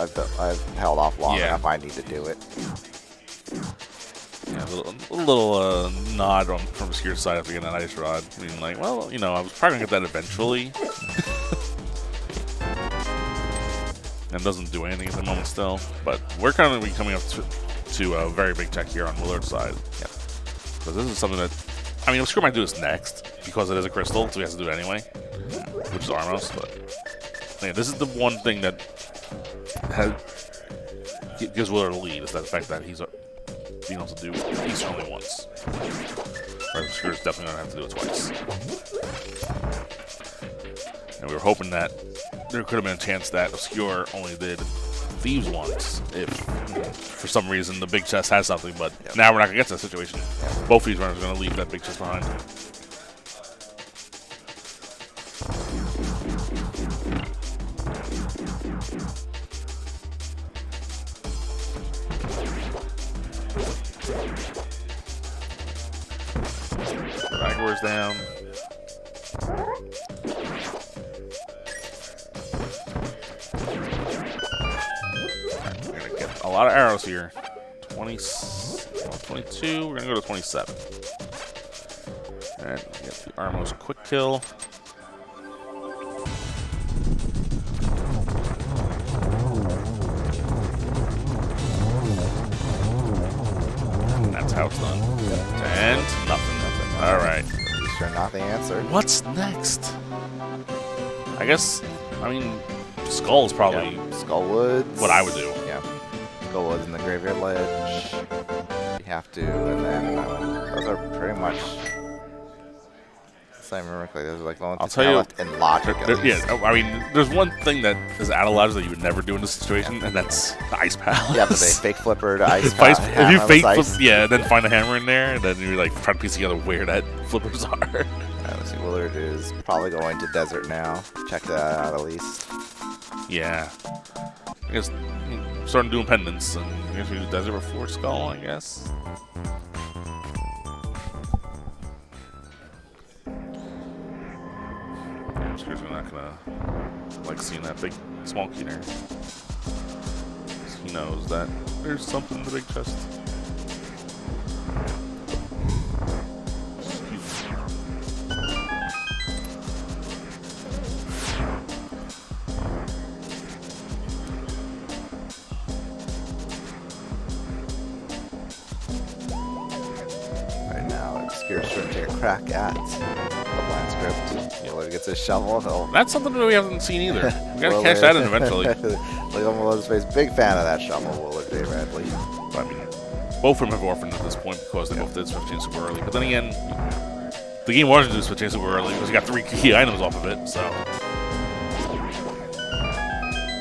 held off long enough. I need to do it. Yeah, a little nod from Obscure's side after getting that ice rod. I mean, like, well, you know, I was probably gonna get that eventually. And doesn't do anything at the moment still, but we're kind of coming up to a very big check here on Willard's side. Yeah, because this is something that, I mean, Obscure might do this next because it is a crystal, so he has to do it anyway, which is Armos. But yeah, this is the one thing that gives Willard a lead, is that the fact that he's being able to do East only once. Whereas Obscure's definitely gonna have to do it twice. And we were hoping that there could have been a chance that Obscure only did Thieves once if, for some reason, the big chest has something, but now we're not going to get to that situation. Both Thieves runners are going to leave that big chest behind. Bagwar's down. A lot of arrows here. 22. We're gonna go to 27. And get the Armos quick kill. That's how it's done. And nothing. All right. Sure, not the answer. What's next? I guess. I mean, Skull is probably Skullwoods. What I would do. Yeah. Skullwoods in the Graveyard Ledge. You have to, and then those are pretty much. If I remember correctly, those are like the only things left in logic. Yeah, I mean, there's one thing that is out of logic that you would never do in this situation, and that's the Ice Palace. Yeah, but they fake flipper to Ice Palace. If you fake flip, yeah, then find a hammer in there, and then you're like trying to piece together where that flippers are. Let's see, Willard is probably going to Desert now. Check that out at least. Yeah. I guess starting doing pendants, and I guess we do Desert before Skull, I guess. I'm sure we're not gonna like seeing that big small key there. He knows that there's something in the big chest. Obscure trying to take a crack at the blind script. Willard gets his shovel. That's something that we haven't seen either. We gotta cash that in eventually. Look on Willard's face. Big fan of that shovel, WillardJBradley. I mean, both of them have orphaned at this point because they both did switch chain super early. But then again, the game wanted to do switch chain super early because you got 3 key items off of it. So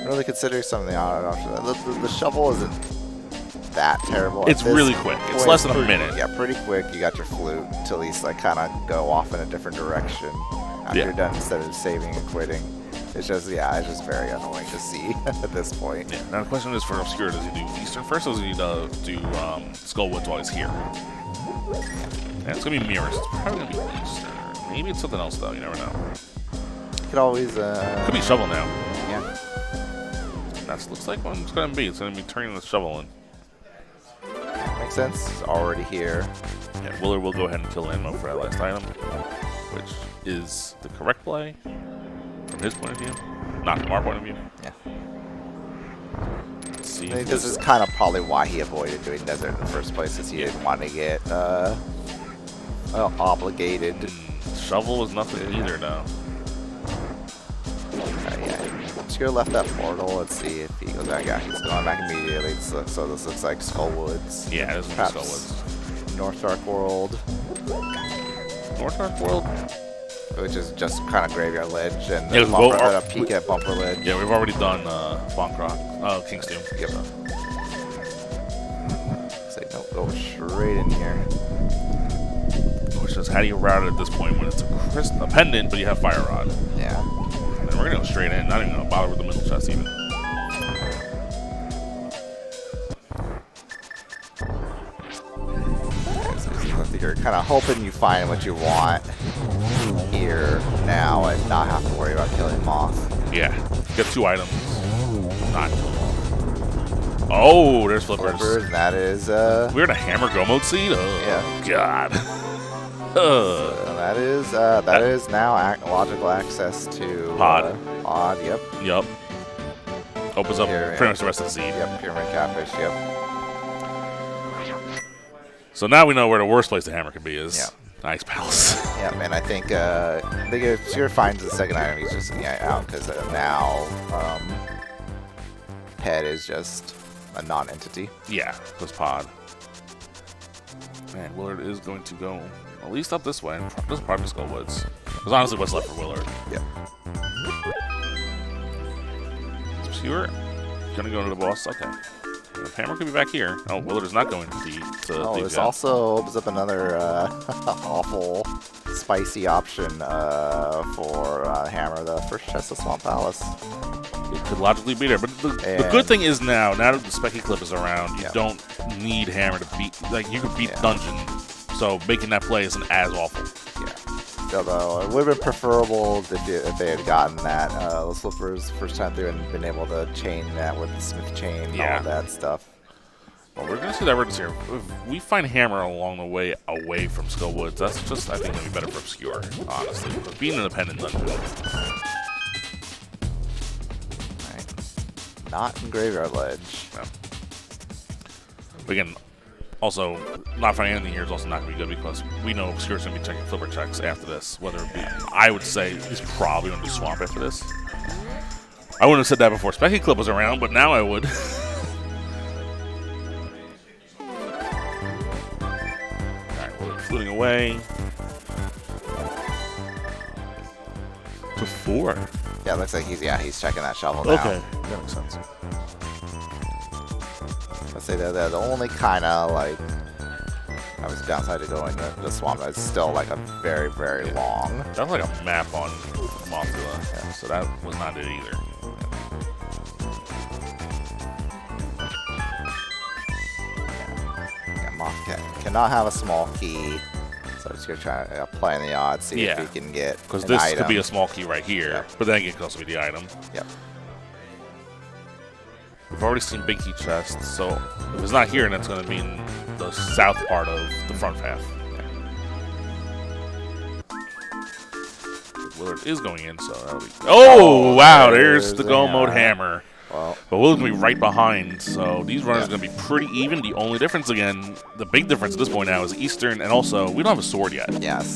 really considering some of the other options. The shovel isn't that terrible. It's really quick. It's less than a minute. Yeah, pretty quick. You got your flute to at least like kind of go off in a different direction after you're done instead of saving and quitting. It's just it's just very annoying to see at this point. Yeah. Now the question is for Obscure, does he do Eastern first, or does he do Skullwoods while he's here? Yeah, it's gonna be mirrors. It's probably gonna be Eastern. Maybe it's something else though. You never know. Could always. Could be shovel now. Yeah. That looks like what it's gonna be. It's gonna be turning the shovel in. Makes sense. It's already here. Yeah, Willard will go ahead and kill Anmo for that last item, which is the correct play from his point of view, not from our point of view. Yeah. Let's see. I think this is kind of probably why he avoided doing desert in the first place, is he didn't want to get obligated. Shovel was nothing either, no. Yeah. Obscure left that portal. Let's see if he goes back. Yeah, he's going back immediately. So this looks like Skullwoods. Yeah, this is Skullwoods. North Dark World. North Dark World? Which is just kind of Graveyard Ledge and yeah, a peek at Bumper Ledge. Yeah, we've already done Bonk Rock. King's Doom. Yep. Say no, go straight in here. Which is how do you route it at this point when it's a pendant, but you have Fire Rod? Yeah. And we're gonna go straight in, not even gonna bother with the middle chest even. You're kind of hoping you find what you want here now and not have to worry about killing Moth. Yeah, get 2 items. Not kill Moth. Oh, there's flippers. And that is we're in a hammer go mode seed. Oh yeah. God. So that is now logical access to Pod. Pod. Yep. Yep. Opens up pretty much the rest of the seed. Yep. Pyramid Catfish. Yep. So now we know where the worst place the hammer could be is Ice Palace. Yeah, and I think if Obscure finds the second item, he's just out because now Head is just a non-entity. Yeah, this pod. Man, Willard is going to go at least up this way. This is probably Skullwoods. Because honestly, what's left for Willard? Yep. Obscure gonna go to the boss. Okay. The hammer could be back here. Oh, Willard is not going to Thieves this also opens up another awful, spicy option for Hammer, the first chest of Swamp Palace. It could logically be there, but the good thing is now that the Specky Clip is around, you don't need Hammer to beat. Like you could beat Dungeon, so making that play isn't as awful. Yeah. Although it would have been preferable if they had gotten that those flippers first time through and been able to chain that with the Smith chain and all of that stuff. Well, we're going to see that emergency here. If we find Hammer along the way away from Skullwoods, that's just, I think, going to be better for Obscure, honestly. But being independent doesn't do it. Right. Not in Graveyard Ledge. No. But again, also, not finding anything here is also not going to be good because we know Obscure's going to be checking flipper checks after this. Whether it be, I would say he's probably going to do Swamp after this. I wouldn't have said that before Specky Clip was around, but now I would. Alright, well, fluting away. To 4. Yeah, it looks like he's checking that shovel now. Okay, that makes sense. Let's say that the only kind of like I was downside to going to the swamp is still like a very, very long. That's like a map on Mothula, so that was not it either. Yeah, Moth cannot have a small key, so just gonna try to play in the odds, see if he can get because this item. Could be a small key right here, but then it could also be the item. Yep. We've already seen big key chests, so if it's not here, then it's going to be in the south part of the front half. Willard is going in, so that'll be. Oh, wow! There's the go mode hammer. Well, But Willard's going to be right behind, so these runners are going to be pretty even. The only difference, again, the big difference at this point now is Eastern, and also we don't have a sword yet. yes.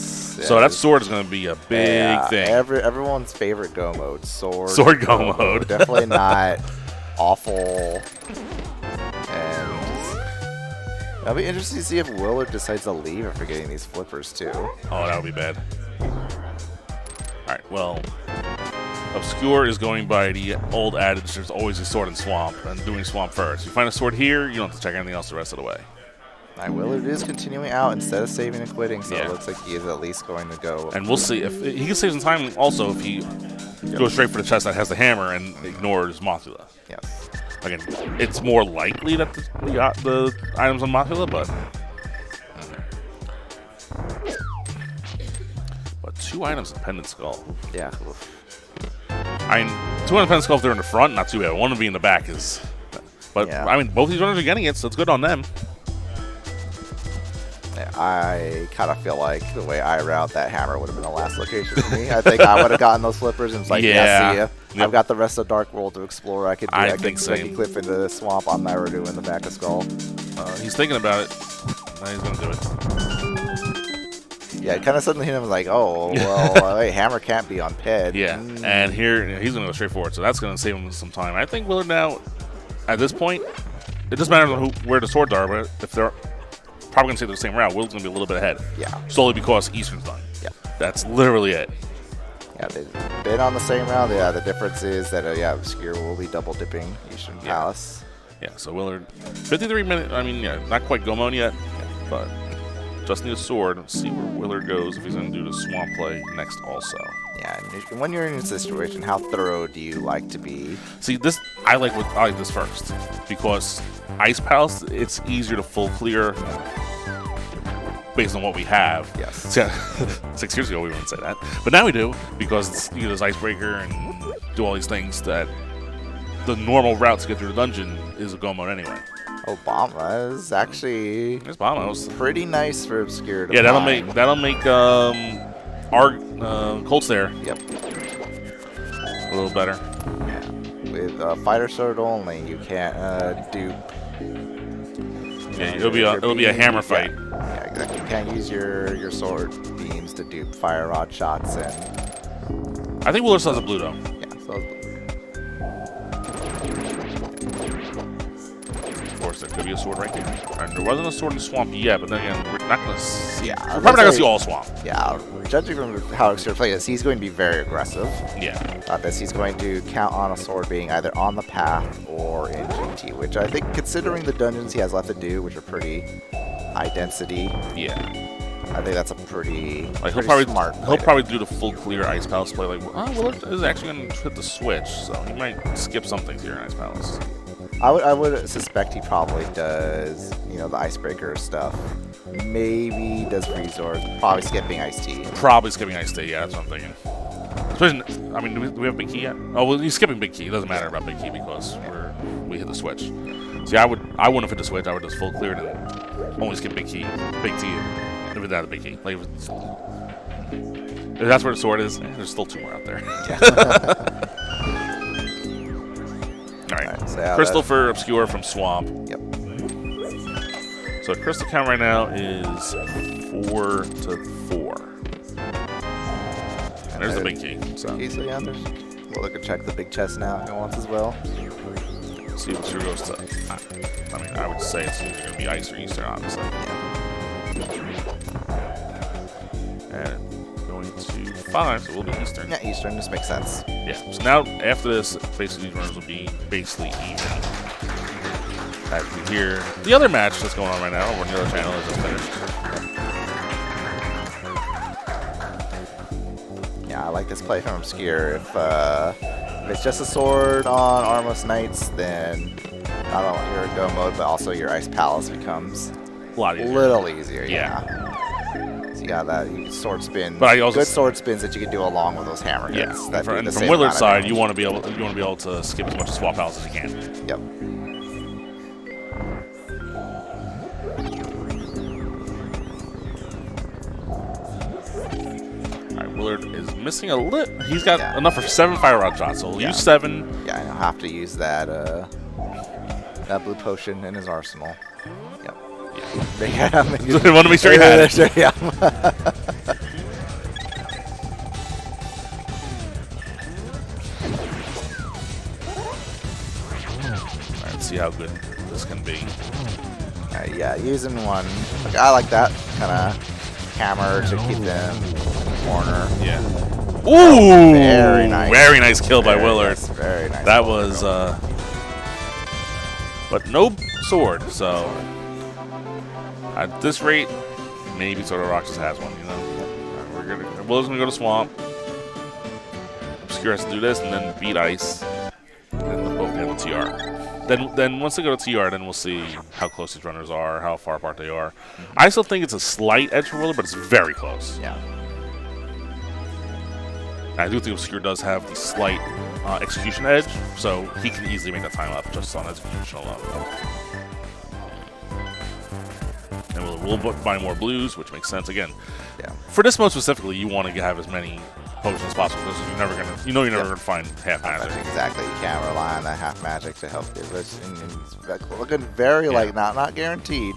So that sword is going to be a big thing. Everyone's favorite go mode, sword. Sword go mode. Definitely not awful. And it'll be interesting to see if Willard decides to leave after getting these flippers too. Oh, that would be bad. All right, well, Obscure is going by the old adage, there's always a sword in swamp, and doing swamp first. You find a sword here, you don't have to check anything else the rest of the way. Now, Willard is continuing out instead of saving and quitting, so Yeah. it looks like he is at least going to go. And we'll see if he can save some time also if he goes straight for the chest that has the hammer and ignores Mothula. Yes. Again, it's more likely that the items on Mothula, but 2 items in Pendant Skull. Yeah. I mean, 2 items in Pendant Skull if they're in the front, not too bad. One to be in the back is. But Yeah. I mean, both these runners are getting it, so it's good on them. Yeah, I kind of feel like the way I route that hammer would have been the last location for me. I think I would have gotten those flippers and it's like, yeah, see ya. Yep. I've got the rest of Dark World to explore. I could think same. clip into the swamp on Naruto in the back of Skull. He's thinking about it. Now he's going to do it. Yeah, it kind of suddenly hit him like, oh, well, wait, hammer can't be on Ped. Yeah, and here he's going to go straight forward, so that's going to save him some time. I think Willard now, at this point, it doesn't matter where the swords are, but if they're probably going to take the same route, Willard's going to be a little bit ahead. Yeah. Solely because Eastern's done. Yeah. That's literally it. Yeah, they've been on the same round. Yeah, the difference is that, Obscure will be double dipping Eastern Palace. Yeah, so Willard, 53 minutes, I mean, yeah, not quite go mode yet, but just need a sword. Let's see where Willard goes if he's going to do the swamp play next also. Yeah, and when you're in this situation, how thorough do you like to be? See, this I like this first because Ice Palace, it's easier to full clear based on what we have. Yes. So, 6 years ago we wouldn't say that, but now we do because you get this icebreaker and do all these things that the normal route to get through the dungeon is a go mode anyway. Obama is actually There's Bombos. pretty nice for Obscure to Yeah, find. that'll make our Colts there Yep. a little better. Yeah. With Fighter Sword only, you can't dupe. Yeah, it'll be a hammer fight. Yeah, exactly. You can't use your sword beams to dupe fire rod shots and I think Willard still has a blue though. yeah. So Of course, there could be a sword right there. And there wasn't a sword in the swamp yet, but then again, we're not going to see. Yeah, We're probably not going to see all swamp. yeah, judging from how Obscure plays this, he's going to be very aggressive. Yeah. He's going to count on a sword being either on the path or in GT, which I think, considering the dungeons he has left to do, which are pretty high density, Yeah. I think that's a pretty, Like pretty he'll smart. probably do the full clear Ice Palace play. Like, Willard is actually going to hit the switch, so he might skip some things here in Ice Palace. I would suspect he probably does, the icebreaker stuff. Maybe does Resort, probably skipping Ice Tea. Probably skipping Ice Tea. Yeah, that's what I'm thinking. Especially, I mean, do we have Big Key yet? Oh, well, he's skipping Big Key. It doesn't matter about Big Key because we hit the switch. See, I wouldn't have hit the switch. I would just full clear it and only skip Big Key. Big T if it's not a Big Key. Like, if that's where the sword is, there's still 2 more out there. All right. So yeah, Crystal for Obscure from Swamp. Yep. So the crystal count right now is 4 to 4. And there's the big key. So Okay, so yeah, we'll look at check the big chest now if he wants as well. see what Obscure goes to. I mean, I would say it's either going to be Ice or Eastern, obviously. And going to 5, so we'll be Eastern. Yeah, Eastern, this makes sense. Yeah. So now after this, basically these runners will be basically even. As we hear the other match that's going on right now over on the other channel is just finished. Yeah, I like this play from Obscure. If it's just a sword on Armless Knights, then not only your go mode, but also your Ice Palace becomes A lot a easier. little easier. Yeah. So you got that sword spin. But I also good sword spins that you can do along with those hammer Yeah. hits. And from same Willard's amount of side, you want to be able to skip as much swap palace as you can. damage. Yep. All right, Willard is missing a little. He's got enough for 7 fire rod shots, so he'll use 7. Yeah, and he'll have to use that that blue potion in his arsenal. Yep. Yeah. I want to make sure he had it. Yeah. Alright, let's see how good this can be. Yeah, using one. Like, I like that kind of hammer to keep them in the corner. Yeah. Ooh! Very nice. Very nice kill by Willard. Nice, very nice. That was, but no sword, so at this rate, maybe Sword of Rock just has one, you know? Willard's gonna go to Swamp. Obscure has to do this and then beat Ice. And then they'll both have a TR. Then once they go to TR, then we'll see how close these runners are, how far apart they are. I still think it's a slight edge for Willard, but it's very close. Yeah. I do think Obscure does have the slight execution edge, so he can easily make that time up just on execution alone. And we'll buy more blues, which makes sense. Again, for this mode specifically, you want to have as many potions as possible because you're never gonna find half magic. Exactly. You can't rely on that half magic to help you. It's looking very like not guaranteed,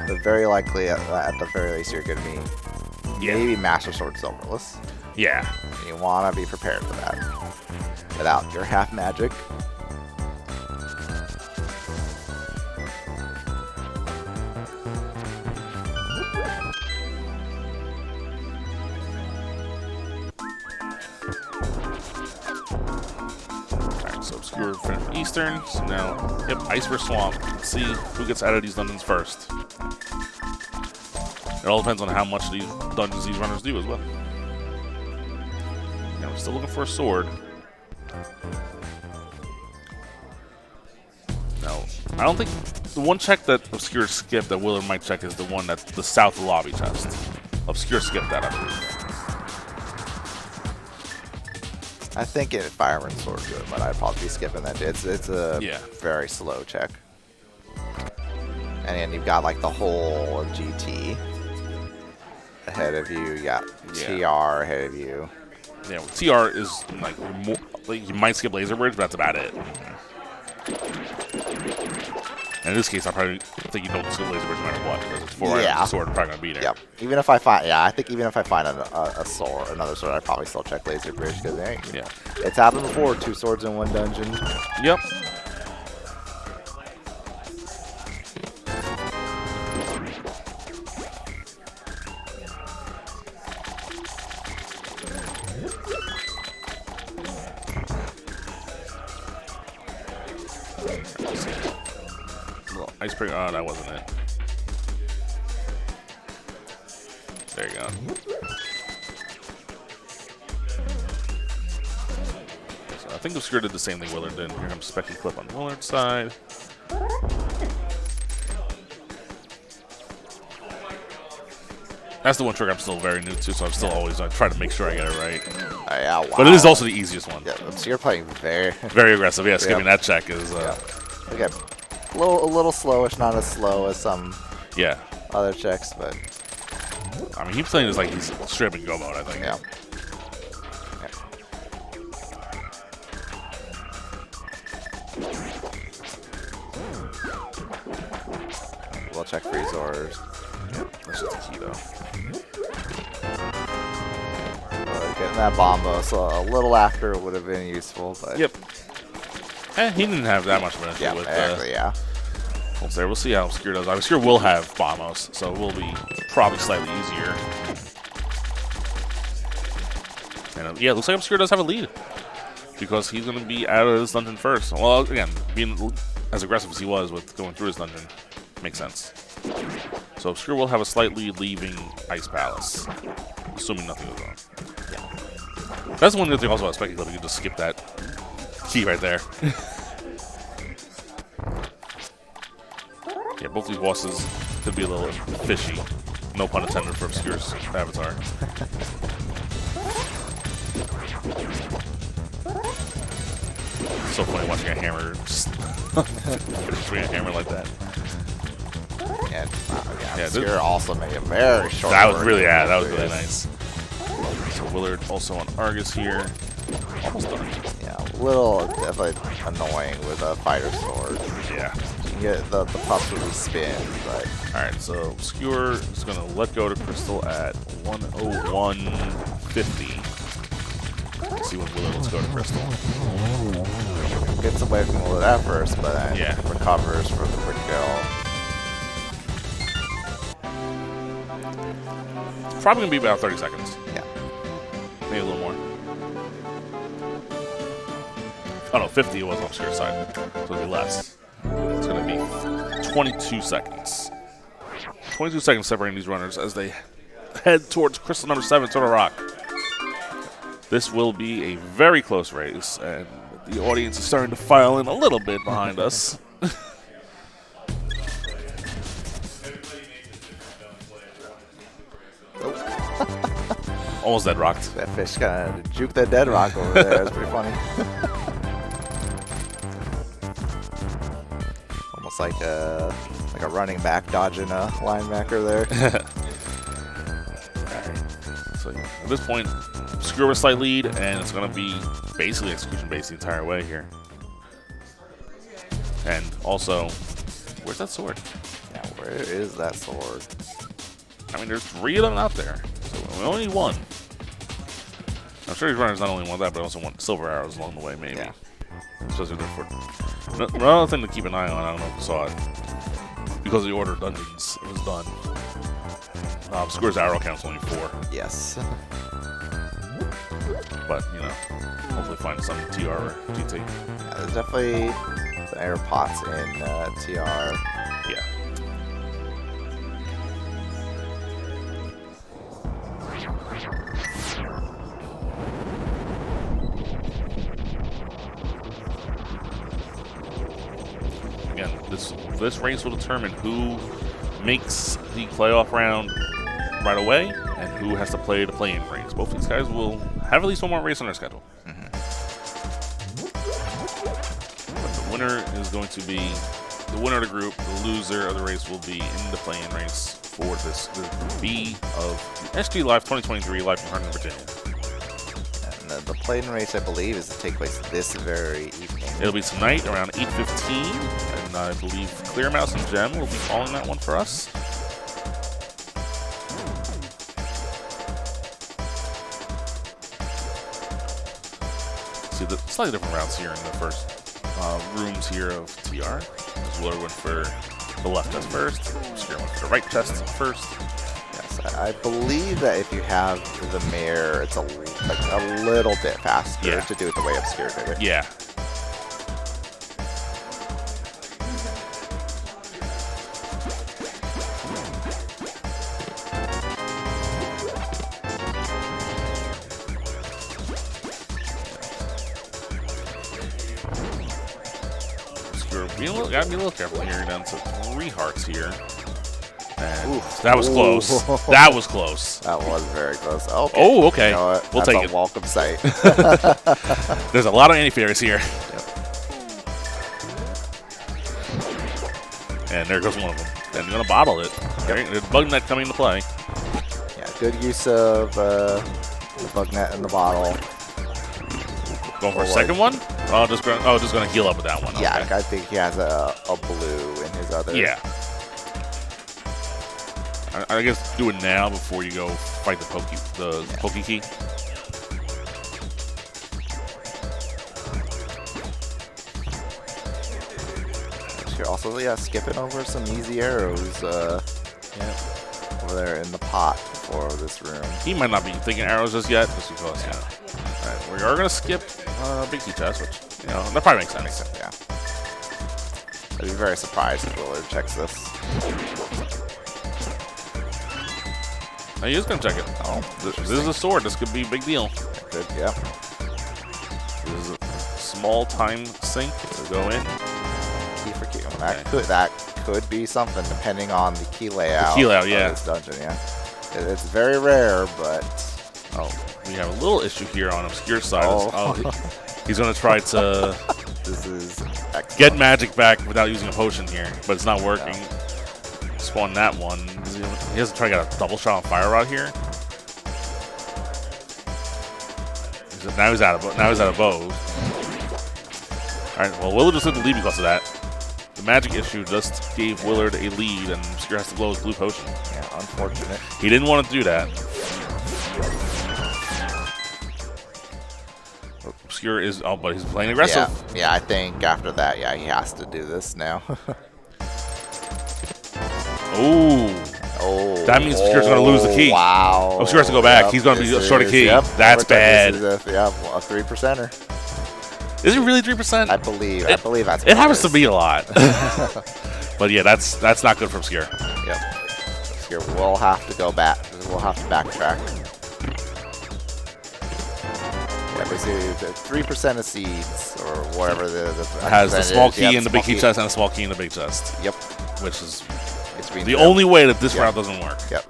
but very likely at the very least you're gonna be maybe Master Sword Silverless. Yeah. And you want to be prepared for that. Without your half magic. Alright, so Obscure finished Eastern. So now, Ice versus Swamp. Let's see who gets out of these dungeons first. It all depends on how much these dungeons these runners do as well. Yeah, we're still looking for a sword. No, I don't think the one check that Obscure skipped that Willard might check is the one that's the south lobby chest. Obscure skipped that, I believe. I think Fireman's Sword good, but I'd probably be skipping that. It's a very slow check. And then you've got like the whole of GT ahead of you. You got TR ahead of you. Yeah, well, TR is like more, like you might skip Laser Bridge, but that's about it. And in this case, I probably think you don't skip Laser Bridge no matter what because it's 4 items. Sword probably gonna be there. Yep. Even if I find, I think even if I find a sword, another sword, I'd probably still check Laser Bridge because it's happened before. 2 swords in one dungeon. Yep. Icebreaker, oh, that wasn't it. There you go. So I think Obscure did the same thing Willard did. Here comes Specky Clip on Willard's side. That's the one trick I'm still very new to, so I'm still always try to make sure I get it right. Wow. But it is also the easiest one. Yeah, Obscure playing very aggressive. Yeah, skipping that check is. Okay. A little slowish, not as slow as some other checks, but I mean, he's playing this like he's straight up in go mode, I think. Yeah. We'll check freeze orders. That's just the key, though. Getting that bombo, so a little after would have been useful, but he didn't have that much of an issue with We'll see how Obscure does. Obscure will have bombos, so it will be probably slightly easier. And it looks like Obscure does have a lead because he's going to be out of this dungeon first. Well, again, being as aggressive as he was with going through his dungeon makes sense. So Obscure will have a slight lead leaving Ice Palace, assuming nothing goes wrong. That's one good thing also about Specky Club. You can just skip that key right there. Both these bosses could be a little fishy. No pun intended for Obscure's avatar. So funny watching a hammer just finishing a hammer like that. Obscure also made a very short. That was really that was really nice. sure Willard also on Argus here. Almost done. Yeah, a little definitely annoying with a fighter sword. Yeah. You can get the pups with the spin, but Alright, so Obscure is going to let go to Crystal at 101.50. Let's see when Willard lets go to Crystal. gets away from Willard at first, but then Yeah. recovers for the quick kill. Probably going to be about 30 seconds. Yeah. Maybe a little more. Oh no, 50 was on Obscure's side, so it'll be less. It's going to be 22 seconds. 22 seconds separating these runners as they head towards Crystal number 7, Turtle Rock. This will be a very close race, and the audience is starting to file in a little bit behind us. Almost dead rocked. That fish kind of juked that dead rock over there. It's pretty funny. Almost like a running back dodging a linebacker there. So at this point, Obscure with slight lead, and it's going to be basically execution based the entire way here. And also, where's that sword? Yeah, where is that sword? I mean, there's 3 of them out there, so we only need 1. I'm sure these runners not only want that, but also want silver arrows along the way, maybe. Yeah. So another thing to keep an eye on, I don't know if you saw it, because of the order of dungeons, it was done. Obscure's arrow count's only 4. Yes. But, you know, hopefully find some TR or GT. Yeah, there's definitely the air pots in TR. Yeah. Again, this race will determine who makes the playoff round right away and who has to play the play-in race. Both these guys will have at least one more race on their schedule. But the winner is going to be the winner of the group. The loser of the race will be in the play-in race for this Group B of the SGLIVE 2023 Live from Herndon, Virginia. And the play-in race, I believe, is to take place this very evening. It'll be tonight around 8:15, and I believe Clear Mouse and Gem will be calling that one for us. See the slightly different routes here in the first rooms here of TR. Willard went for the left chest first. Obscure went for the right chest first. Yes, I believe that if you have the mirror, it's a little bit faster to do it the way Obscure did it. Yeah. Gotta be a little careful here. You're down to 3 hearts here. And that was close. That was close. That was very close. Okay. Oh, okay. You know what? We'll That's take a it. welcome sight. There's a lot of anti-fairies here. Yep. And there goes one of them. And you're going to bottle it. Yep. There's bug net coming into play. Yeah, good use of the bug net in the bottle. Going for a second one? Oh, just going to heal up with that one. Yeah, Okay. I think he has a blue in his other. Yeah. I guess do it now before you go fight the Poke Key. You're also, skipping over some easy arrows over there in the pot for this room. He might not be thinking arrows just yet, just because, Alright, we are going to skip Big Key Chest, which, that probably makes sense. Yeah. I'd be very surprised if Willard checks this. He is going to check it. Oh, This is a sword. This could be a big deal. Good, yeah. This is a small time sink to go in. Key for key. That could be something depending on the key layout. The key layout, of yeah. this dungeon, yeah. It's very rare, but We have a little issue here on Obscure's side. Oh. He's going to try to this is excellent. get magic back without using a potion here, but it's not working. Spawn that one. He has to try to get a double shot on Fire Rod here. Now he's out of bows. All right. Well, Willard just took the lead because of that. The magic issue just gave Willard a lead, and Obscure has to blow his blue potion. Yeah, unfortunate. He didn't want to do that. Obscure is, oh, but he's playing aggressive. Yeah, I think after that, yeah, he has to do this now. Oh, that means Obscure's going to lose the key. Wow. Obscure has to go back. He's going to be short a key. Yep, That's bad. This is a 3%er. Is it really 3%? I believe that's. It happens to be a lot. But yeah, that's not good for Obscure. Yep. Obscure will have to go back. We'll have to backtrack. Yeah, basically the 3% of seeds or whatever the has the small key is, in the big key chest and a small key in the big chest. Yep. Which is Between the them. only way that this route doesn't work. Yep.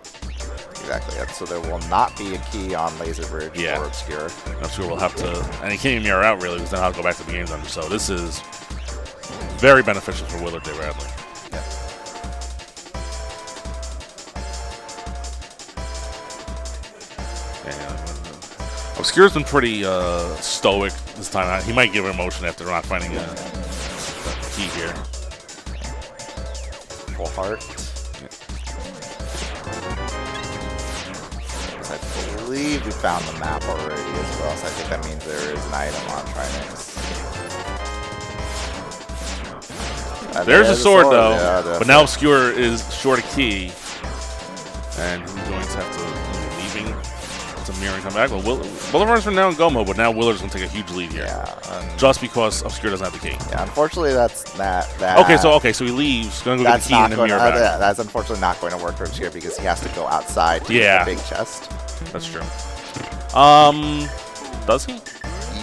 Exactly. Yep. So there will not be a key on Laser Bridge or Obscure. Obscure will have to, and he can't even mirror out really because then I'll go back to the game's under. So this is very beneficial for WillardJBradley. Yep. And Obscure's been pretty stoic this time out. He might give an emotion after not finding a key here. Full heart. I believe we found the map already as well, so I think that means there is an item on Trinix. There's a sword though, yeah, but now Obscure is short a key, and he's going to have to leaving to mirror and come back. Well, both of us are now in go mode, but now Willard's going to take a huge lead here. Yeah, just because Obscure doesn't have the key. Yeah, unfortunately that's that. Okay, so he leaves, going to go get the key and then mirror back. That's unfortunately not going to work for Obscure because he has to go outside to get the big chest. That's true. Does he?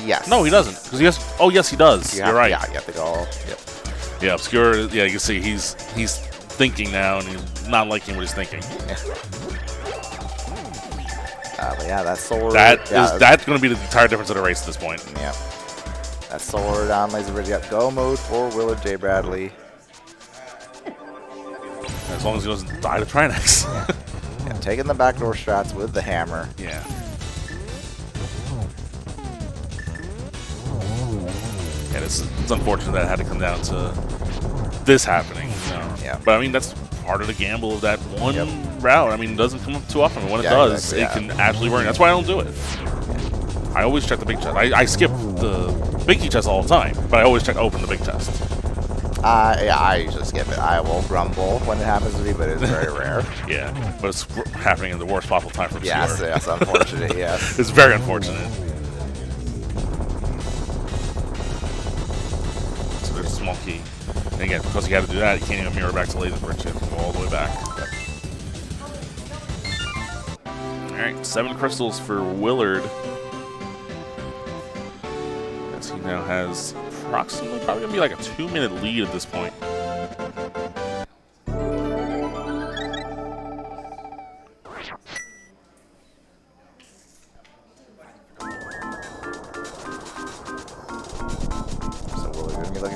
Yes. No, he doesn't. Because he has. Oh, yes, he does. You're right. Yeah, you have to go. Yep. Yeah, Obscure. Yeah, you can see he's thinking now, and he's not liking what he's thinking. Yeah. But yeah, that sword. That's going to be the entire difference of the race at this point. Yeah. That sword on Laser Bridge. Yep. Go mode for WillardJBradley. As long as he doesn't die to Trinix. Yeah, taking the backdoor strats with the hammer. Yeah. And it's unfortunate that it had to come down to this happening. You know? Yeah. But I mean, that's part of the gamble of that one route. I mean, it doesn't come up too often. When it does, it can actually work. That's why I don't do it. I always check the big chest. I skip the big key chest all the time, but I always open the big chest. Yeah, I usually skip it. I will grumble when it happens to me, but it's very rare. Yeah, but it's happening in the worst possible time for Obscure. Yes, unfortunate, yes. It's very unfortunate. So there's a small key. And again, because he had to do that, he can't even mirror back to Laser Bridge. He has to go all the way back. Alright, 7 crystals for Willard. As he now has approximately, probably going to be like a 2-minute lead at this point.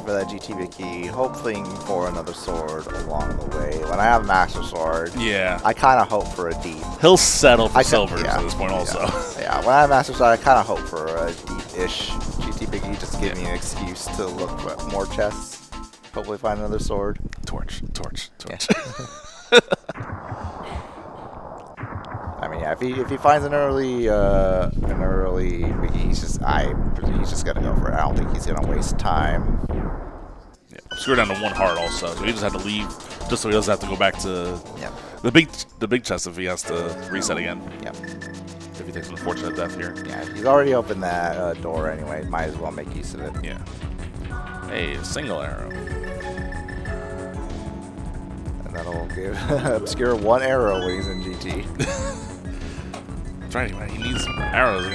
For that GTB key, hoping for another sword along the way. When I have Master Sword, I kind of hope for a deep. He'll settle for silvers at this point also. Yeah, when I have Master Sword, I kind of hope for a deep-ish GTB key, just give me an excuse to look for more chests. Hopefully find another sword. Torch. Yeah. I mean, yeah, if he finds an early biggie, he's just gonna go for it. I don't think he's gonna waste time. Yeah, Obscure down to 1 heart also, so he just had to leave just so he doesn't have to go back to the big chest if he has to reset again. Yep. If he takes an unfortunate death here. Yeah, he's already opened that door anyway. Might as well make use of it. Yeah. Hey, a single arrow. And that'll give Obscure 1 arrow when he's in GT. That's right, he needs arrows.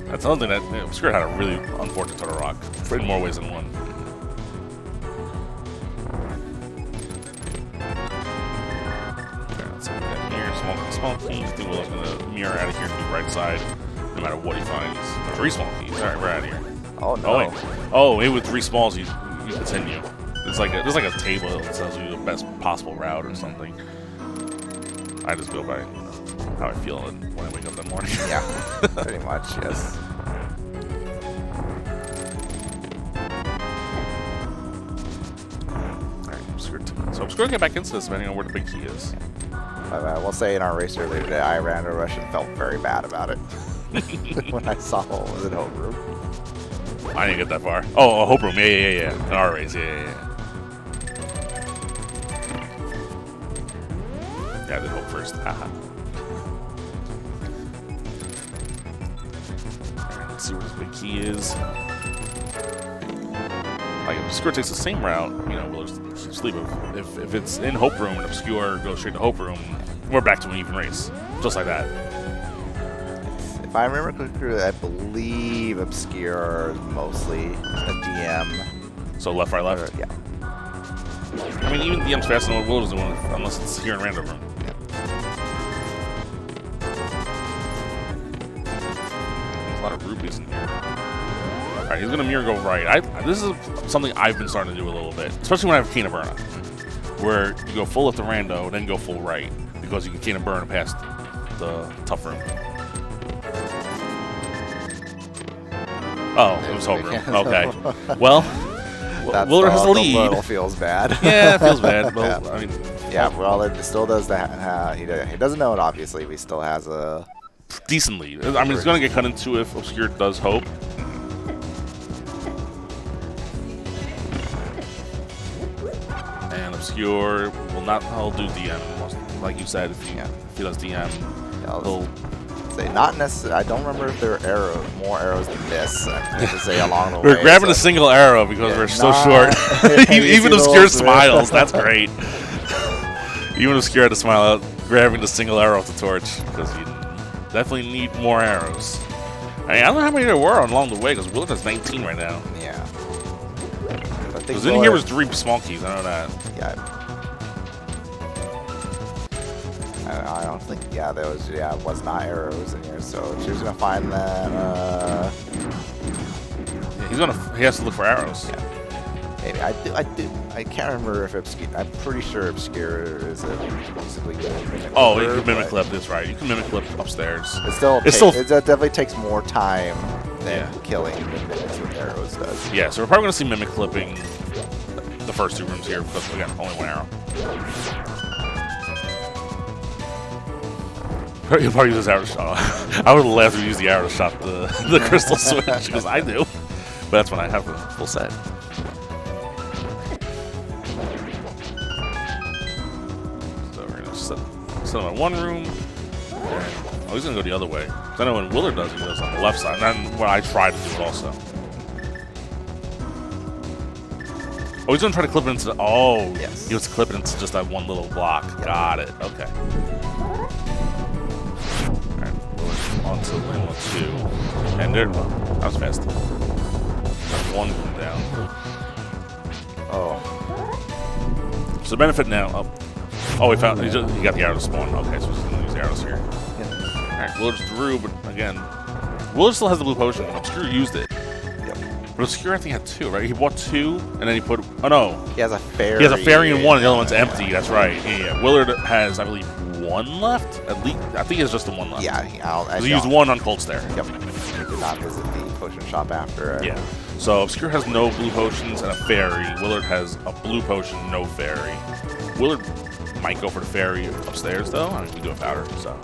That's another thing that Obscure had a really unfortunate turtle rock in more ways than one. Okay, let's see what we got here. Small keys. I think Willow's going to mirror out of here to the right side no matter what he finds. 3 small keys. All right, we're out of here. Oh, no. Oh, wait. Oh, maybe with 3 smalls you continue. There's like a table that tells you the best possible route or something. I just go by how I feel when I wake up that morning. Yeah, pretty much, yes. So Obscure get back into this depending on where the big key is. I will say in our race earlier today, I ran a rush and felt very bad about it when I saw what was in homeroom. I didn't get that far. Oh, Hope Room. Yeah. In our race. Yeah. Yeah, I did Hope first. Haha. Let's see where this big key is. Like, if Obscure takes the same route, you know, we'll just sleep. If it's in Hope Room and Obscure goes straight to Hope Room, we're back to an even race. Just like that. If I remember correctly, I believe Obscure is mostly a DM. So left, right, left? Yeah. I mean, even DM's faster than what Will doesn't want, unless it's here in random room. There's a lot of rupees in here. Alright, he's going to mirror go right. This is something I've been starting to do a little bit, especially when I have Kena Burna, where you go full left to rando, then go full right, because you can Kena Burna past the tough room. Oh, it was Hope Room. Okay. Well, Willard has the lead. A little feels bad. Yeah, it feels bad. But, Yeah. I mean, Yeah, well, it still does that. He doesn't know it, obviously, but he still has a decent lead. I mean, it's going to get cut into if Obscure does Hope. And Obscure will not. He'll do DM, like you said. If he does DM, he'll say not necessarily. I don't remember if there are more arrows than this. I have to say along the way. We're grabbing a single arrow because we're so short. Even Obscure smiles. That's great. Even Obscure had to smile out, grabbing the single arrow off the torch because you definitely need more arrows. I mean, I don't know how many there were along the way because Willard has 19 right now. Yeah. Because in here was 3 small keys. I know that. Yeah. I don't think. Yeah, there was. Yeah, it was not arrows in here. So she was gonna find that. Yeah, he has to look for arrows. Yeah. Maybe I can't remember if Obscure. I'm pretty sure Obscure is basically mimic. Oh, you can mimic clip. That's right. You can mimic clip upstairs. It definitely takes more time than killing the mimics with arrows does. Yeah, so we're probably gonna see mimic clipping the first 2 rooms here because again, only 1 arrow. He'll probably use his arrow shot. I would have laughed if he used the arrow to shot the crystal switch because I do. But that's when I have the full set. So we're gonna set him in 1 room. Oh, he's gonna go the other way. I know when Willard does, he goes on the left side. And then when I try to do it also. Oh, he's gonna try to clip it into the. Oh, yes. He wants to clip it into just that 1 little block. Yep. Got it. Okay. Onto lane 2, and there. That was fast. That's 1 down. Oh. So the benefit now. Oh, he found. He got the arrow to spawn. Okay, so he's gonna use the arrows here. Yeah. All right, Willard just drew, but again, Willard still has the blue potion. Obscure used it. Yep. But Obscure, I think, had 2, right? He bought 2, and then he put. Oh no. He has a fairy. He has a fairy in 1, and the other one's empty. That's right. Yeah. Willard has, I believe, 1 left. At least, I think he has just the 1 left. Yeah. He used 1 on Cold Stare. Yep. He did not visit the potion shop after. Yeah. So Obscure has no blue potions and a fairy. Willard has a blue potion, no fairy. Willard might go for the fairy upstairs, though. I mean, we do have powder, so.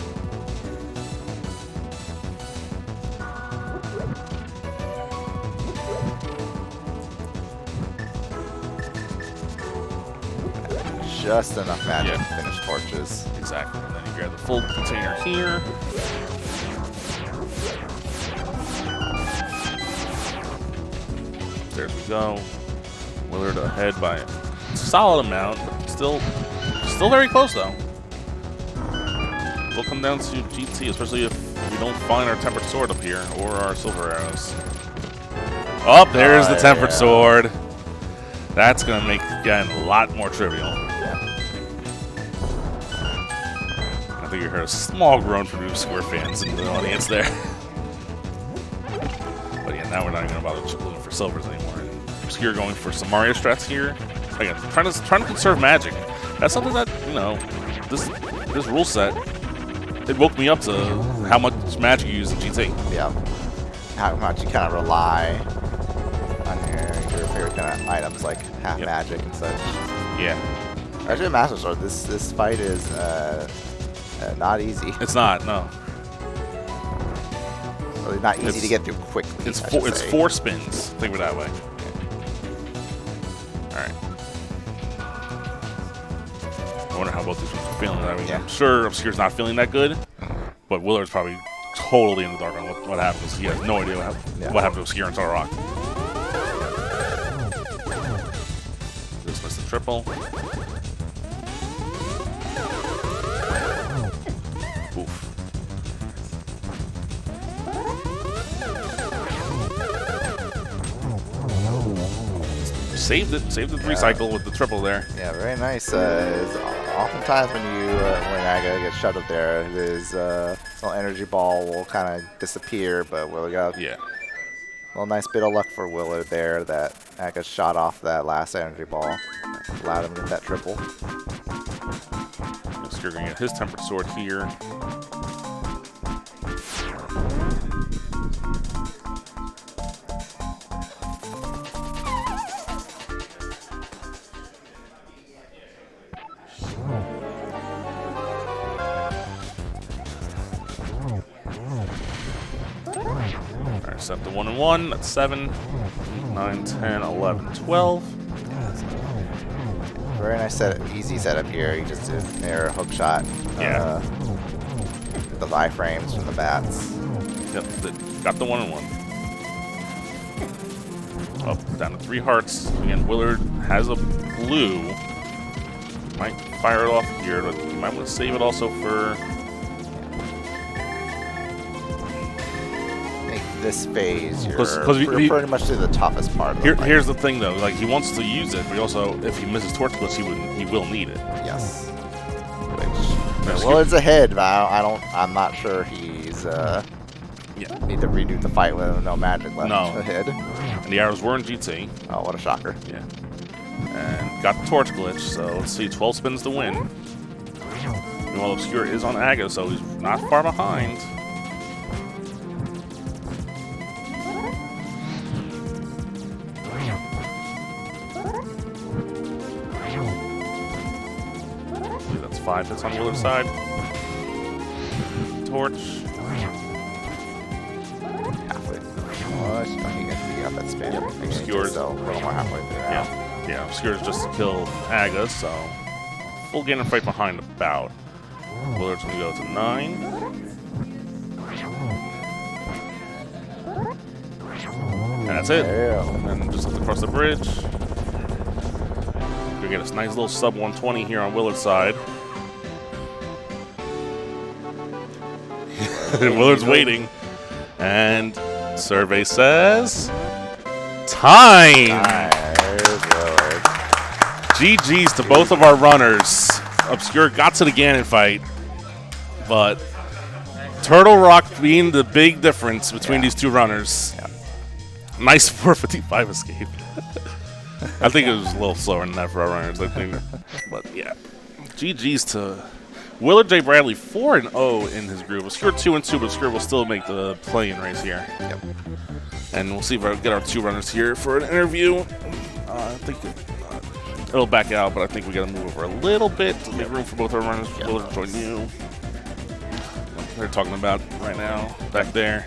Just enough magic to finish torches. Exactly. And then you grab the full container here. Upstairs we go. Willard ahead by a solid amount, but still very close though. We'll come down to GT, especially if we don't find our tempered sword up here or our silver arrows. Oh, there's the tempered sword. That's gonna make again a lot more trivial. I think you heard a small groan from the Square fans in the audience there. But yeah, now we're not even gonna bother looking for silvers anymore. Obscure going for some Mario strats here. Again, trying to conserve magic. That's something that, you know, this rule set, it woke me up to how much magic you use in GT. Yeah. How much you kind of rely on your favorite kind of items like half magic and such. Yeah. Actually, Master Sword, this fight is not easy. It's not, no. Really not easy to get through quickly. It's 4 spins. Think of it that way. All right. I wonder how both these ones are feeling. I mean, I'm sure Obscure's not feeling that good, but Willard's probably totally in the dark on what happened. He has no idea what happened to Obscure and Solid Rock. Just missed the triple. Oof. Saved the recycle with the triple there. Yeah, very nice. Oftentimes when Aga gets shut up there, his little energy ball will kind of disappear, but Willard got a nice bit of luck for Willard there that Aga shot off that last energy ball. Allowed him to get that triple. Obscure going to get his tempered sword here. Set the 1 and 1. That's 7, 9, 10, 11, 12. Very nice easy setup here. He just did an air hook shot. Yeah. The iframes from the bats. Yep. Got the 1 and 1. Up, down to 3 hearts. Again, Willard has a blue. Might fire it off here, but you might want to save it also for. This phase, you're pretty much to the toughest part of the fight. Here's the thing, though. Like, he wants to use it, but he also, if he misses Torch Glitch, he will need it. Yes. Well, it's ahead, but I'm not sure he's need to redo the fight with no magic left ahead. And the arrows were in GT. Oh, what a shocker. Yeah. And got the Torch Glitch, so let's see, 12 spins to win. Meanwhile, Obscure is on Aga, so he's not far behind. That's 5 hits on Willard's side. Torch. Halfway. Oh, I think he got that spin. Obscure's a little more halfway through. Yeah, Obscure's just killed Aga, so full Ganon fight behind about. Willard's gonna go to 9. And that's it. And then just look across the bridge. We get a nice little sub 120 here on Willard's side. Willard's waiting. And survey says time! GG's to both of our runners. Obscure got to the Ganon fight, but Turtle Rock being the big difference between these two runners. Nice 455 escape. I think it was a little slower than that for our runners, I think. But yeah, GG's to WillardJBradley 4-0 in his group. Obscure 2-2, but Obscure will still make the play-in race here. Yep. And we'll see if I get our 2 runners here for an interview. I think it'll back out, but I think we got to move over a little bit to make room for both our runners. Willard, join you. They're talking about right now back there.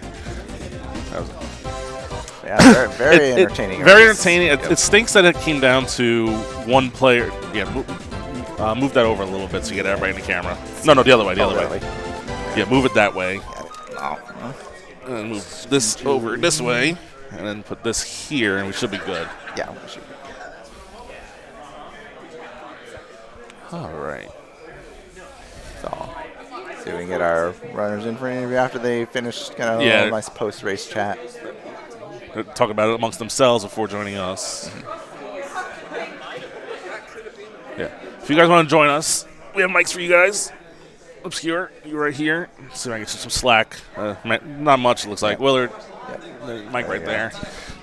Yeah, very entertaining. Very entertaining. It stinks that it came down to one player. Yeah, move that over a little bit so you get everybody in the camera. No, the other way. The other way. Yeah, move it that way. And then move this over this way, and then put this here, and we should be good. Yeah, we should. All right. So, see if we can get our runners in for an interview after they finish kind of a nice post-race chat. Talk about it amongst themselves before joining us. Yeah. If you guys want to join us, we have mics for you guys. Obscure, you right here. See if I can get you some slack. Not much, it looks like. Willard, mic right there.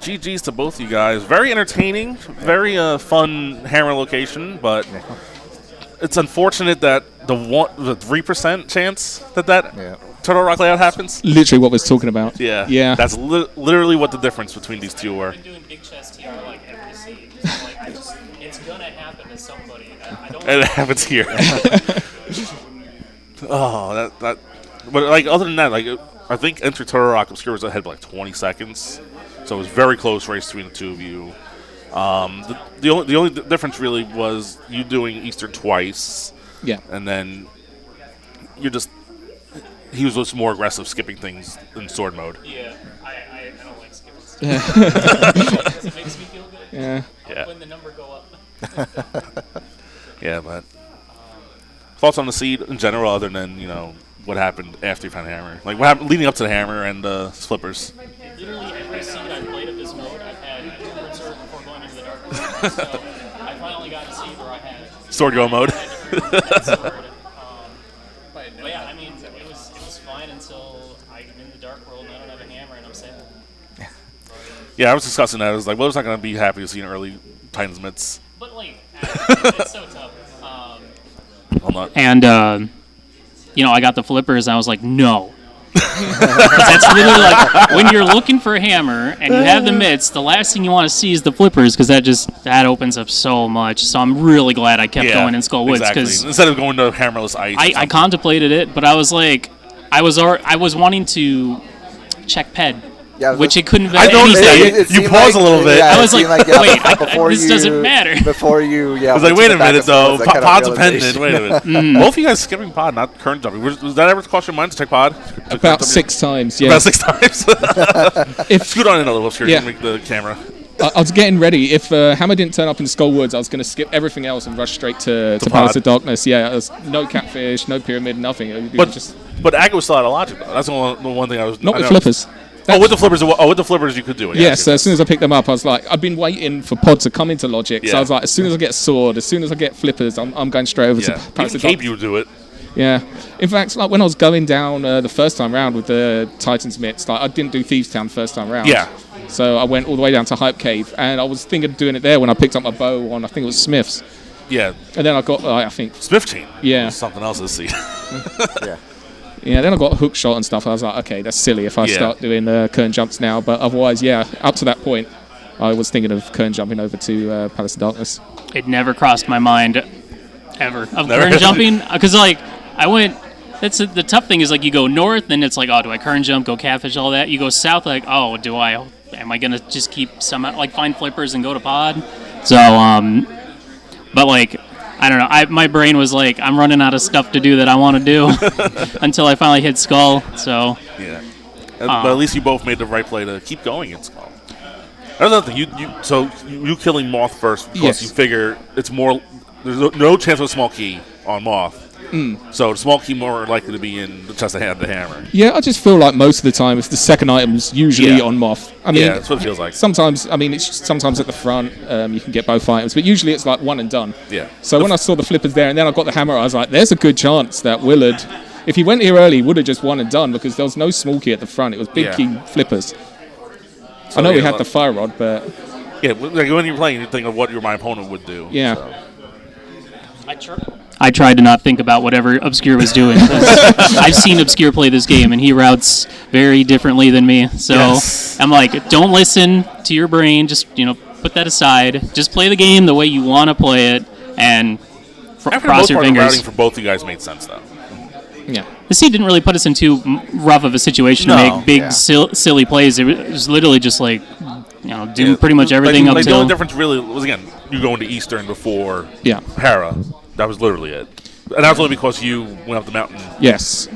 GG's to both you guys. Very entertaining, very fun hammer location, but it's unfortunate that the 3% chance that Turtle Rock layout happens? Literally what we're talking about. Yeah. Yeah. That's literally what the difference between these two were. I've been doing big chest TR like every seed. So, like, it's gonna happen to somebody. I don't. And it happens here. Oh, that. But like other than that, like I think Enter Turtle Rock Obscure was ahead by like 20 seconds, so it was very close race between the two of you. The only difference really was you doing Eastern twice. Yeah. And then he was just more aggressive, skipping things in sword mode. Yeah, I don't like skipping stuff. It makes me feel good. Yeah. Yeah. When the number go up. Yeah, but thoughts on the seed in general, other than what happened after you found the hammer, like what happened leading up to the hammer and flippers. Literally every seed I've played of this mode, I've had a different sword before going into the dark mode. So I finally got to see where I had Sword go mode. sword. But yeah, I mean, it was fine until I'm in the dark world and I don't have a hammer and I'm sad. Yeah, I was discussing that. I was like, Willard's not going to be happy to see an early Titans mitts. But like, it's so tough. I'm not. And, I got the flippers, and I was like, no. 'Cause that's literally like, when you're looking for a hammer, and you have the mitts, the last thing you want to see is the flippers, because that opens up so much. So I'm really glad I kept going in Skull Woods. Exactly. Cause instead of going to hammerless ice. I contemplated it, but I was like, I was wanting to check PED. Yeah, which it couldn't I have don't anything. it you seemed pause a little bit. I was like, wait, before this doesn't matter. Before you, I was like, wait a minute, though. Pod's a pendant. pendant. Wait a minute. Both of you guys skipping pod, not current jumping. Was that ever cross your mind to check pod? About 6 times, yeah. About 6 times. Scoot on in a little bit, Yeah. make the camera. I was getting ready. If Hammer didn't turn up in Skull Woods, I was going to skip everything else and rush straight to Palace of Darkness. Yeah, there was no catfish, no pyramid, nothing. It was But Aga was still out of logic, though. That's the one thing I was... not with flippers. With the flippers. With the flippers, you could do it. Yeah, so as soon as I picked them up, I was like, I've been waiting for Pod to come into Logic. So I was like, as soon as I get a sword, as soon as I get flippers, I'm going straight over to Palace Even of Cape, Darkness. you would do it. Yeah. In fact, like when I was going down the first time round with the Titans mitts, like I didn't do Thieves Town first time round. Yeah. So I went all the way down to Hype Cave, and I was thinking of doing it there when I picked up my bow on, I think it was Smith's. Yeah. And then I got, I think... Smith chain. Yeah. Something else to see. Yeah. Yeah, then I got a hook shot and stuff. I was like, okay, that's silly if I start doing Kern jumps now. But otherwise, yeah, up to that point, I was thinking of Kern jumping over to Palace of Darkness. It never crossed my mind, ever, of Kern jumping. Because, like, I went... the tough thing is, like, you go north, and it's like, oh, do I Kern jump, go catfish, all that? You go south, like, oh, am I going to just keep find flippers and go to pod? So, but, like... I don't know. My brain was like, I'm running out of stuff to do that I want to do until I finally hit Skull. So yeah, but at least you both made the right play to keep going in Skull. Another thing, you killing Moth first because you figure it's more. There's no chance of a small key on Moth. So the small key more likely to be in the chest of the hammer. Yeah, I just feel like most of the time, if the second item's usually on Moth. I mean, that's what it feels like. Sometimes, it's sometimes at the front, you can get both items, but usually it's like one and done. Yeah. So when I saw the flippers there, and then I got the hammer, I was like, there's a good chance that Willard, if he went here early, would have just one and done because there was no small key at the front. It was big key flippers. So, I know we had the fire rod, but like when you're playing, you think of what my opponent would do. Yeah. So. I tried to not think about whatever Obscure was doing. I've seen Obscure play this game, and he routes very differently than me. So I'm like, don't listen to your brain. Just put that aside. Just play the game the way you want to play it, and cross your fingers. Routing for both you guys made sense, though. Yeah. The seed didn't really put us in too rough of a situation to make big, silly plays. It was literally just like, doing pretty much everything up till... The only difference really was, again, you going to Eastern before Hera. That was literally it. And that was only because you went up the mountain. Yes.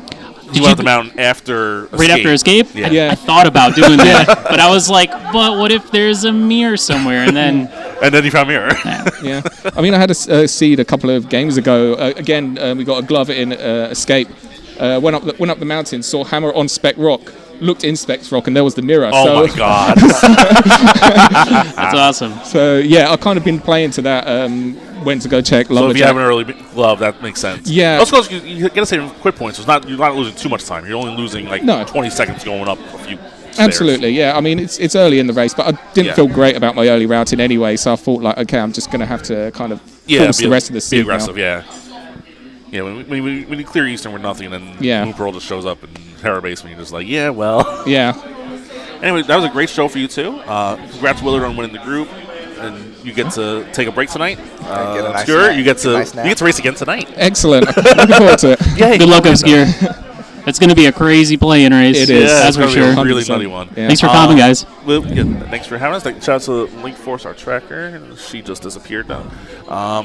You went up the mountain after Escape. Right after Escape? Yeah. I thought about doing that, but I was like, but what if there's a mirror somewhere? And then... And then you found mirror. Yeah. I mean, I had a seed a couple of games ago. Again, we got a glove in Escape. Went up the mountain, saw Hammer on Spec Rock, looked in Spec Rock, and there was the mirror. Oh, my God. That's awesome. So, yeah, I've kind of been playing to that, when to go check Lumberjack. So if you have an early glove, that makes sense. Yeah. Also, you get to save quit points. So you're not losing too much time. You're only losing, 20 seconds going up a few stairs. Absolutely, yeah. I mean, it's early in the race, but I didn't feel great about my early routing anyway, so I thought, okay, I'm just going to have to kind of force the rest of the seed be aggressive, now. Yeah, when you clear Eastern with nothing, and then Yeah. Moon Pearl just shows up in Terra Base, and you're just like, yeah, well. Yeah. Anyway, that was a great show for you, too. Congrats, Willard, on winning the group. And you get to take a break tonight. Get a nice Obscure, nap. you get to Nice nap. race again tonight. Excellent. Looking forward to it. Yeah, Good luck, Obscure. It's going to be a crazy play-in race. It is. Yeah, That's it's for gonna be a sure. really 100%. nutty one. Yeah. Thanks for coming, guys. Well, yeah, thanks for having us. Shout out to Link Force, our tracker. She just disappeared now.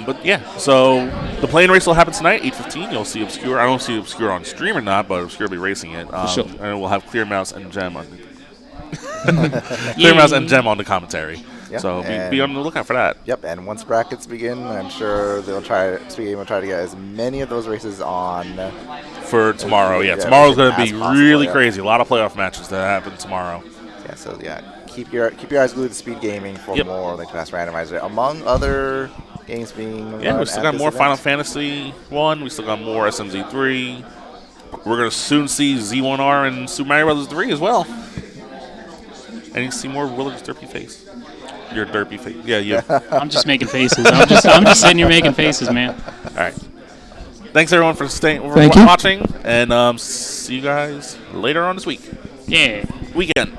But yeah, so the plane race will happen tonight, 8:15. You'll see Obscure. I don't see Obscure on stream or not, but Obscure will be racing it. Sure. And we'll have Clear Mouse and Gem on Clear Mouse and Gem on the commentary. Yeah, So be on the lookout for that. Yep, and once brackets begin, I'm sure Speedgaming will try to get as many of those races on. For tomorrow, yeah. Yeah, Tomorrow's going to as be possible, really yeah. crazy. A lot of playoff matches that happen tomorrow. Yeah, so yeah, keep your eyes glued to Speedgaming for Yep. more Link Pass Randomizer, among other games being Yeah, run we still at got this more event. Final Fantasy 1. We still got more SMZ3. We're going to soon see Z1R and Super Mario Bros. 3 as well. And you see more of Willard's derpy face. Your derpy face. Yeah, you. I'm just making faces. I'm just sitting here making faces, man. All right. Thanks, everyone, for Thank you. watching. And see you guys later on this week. Yeah. Weekend.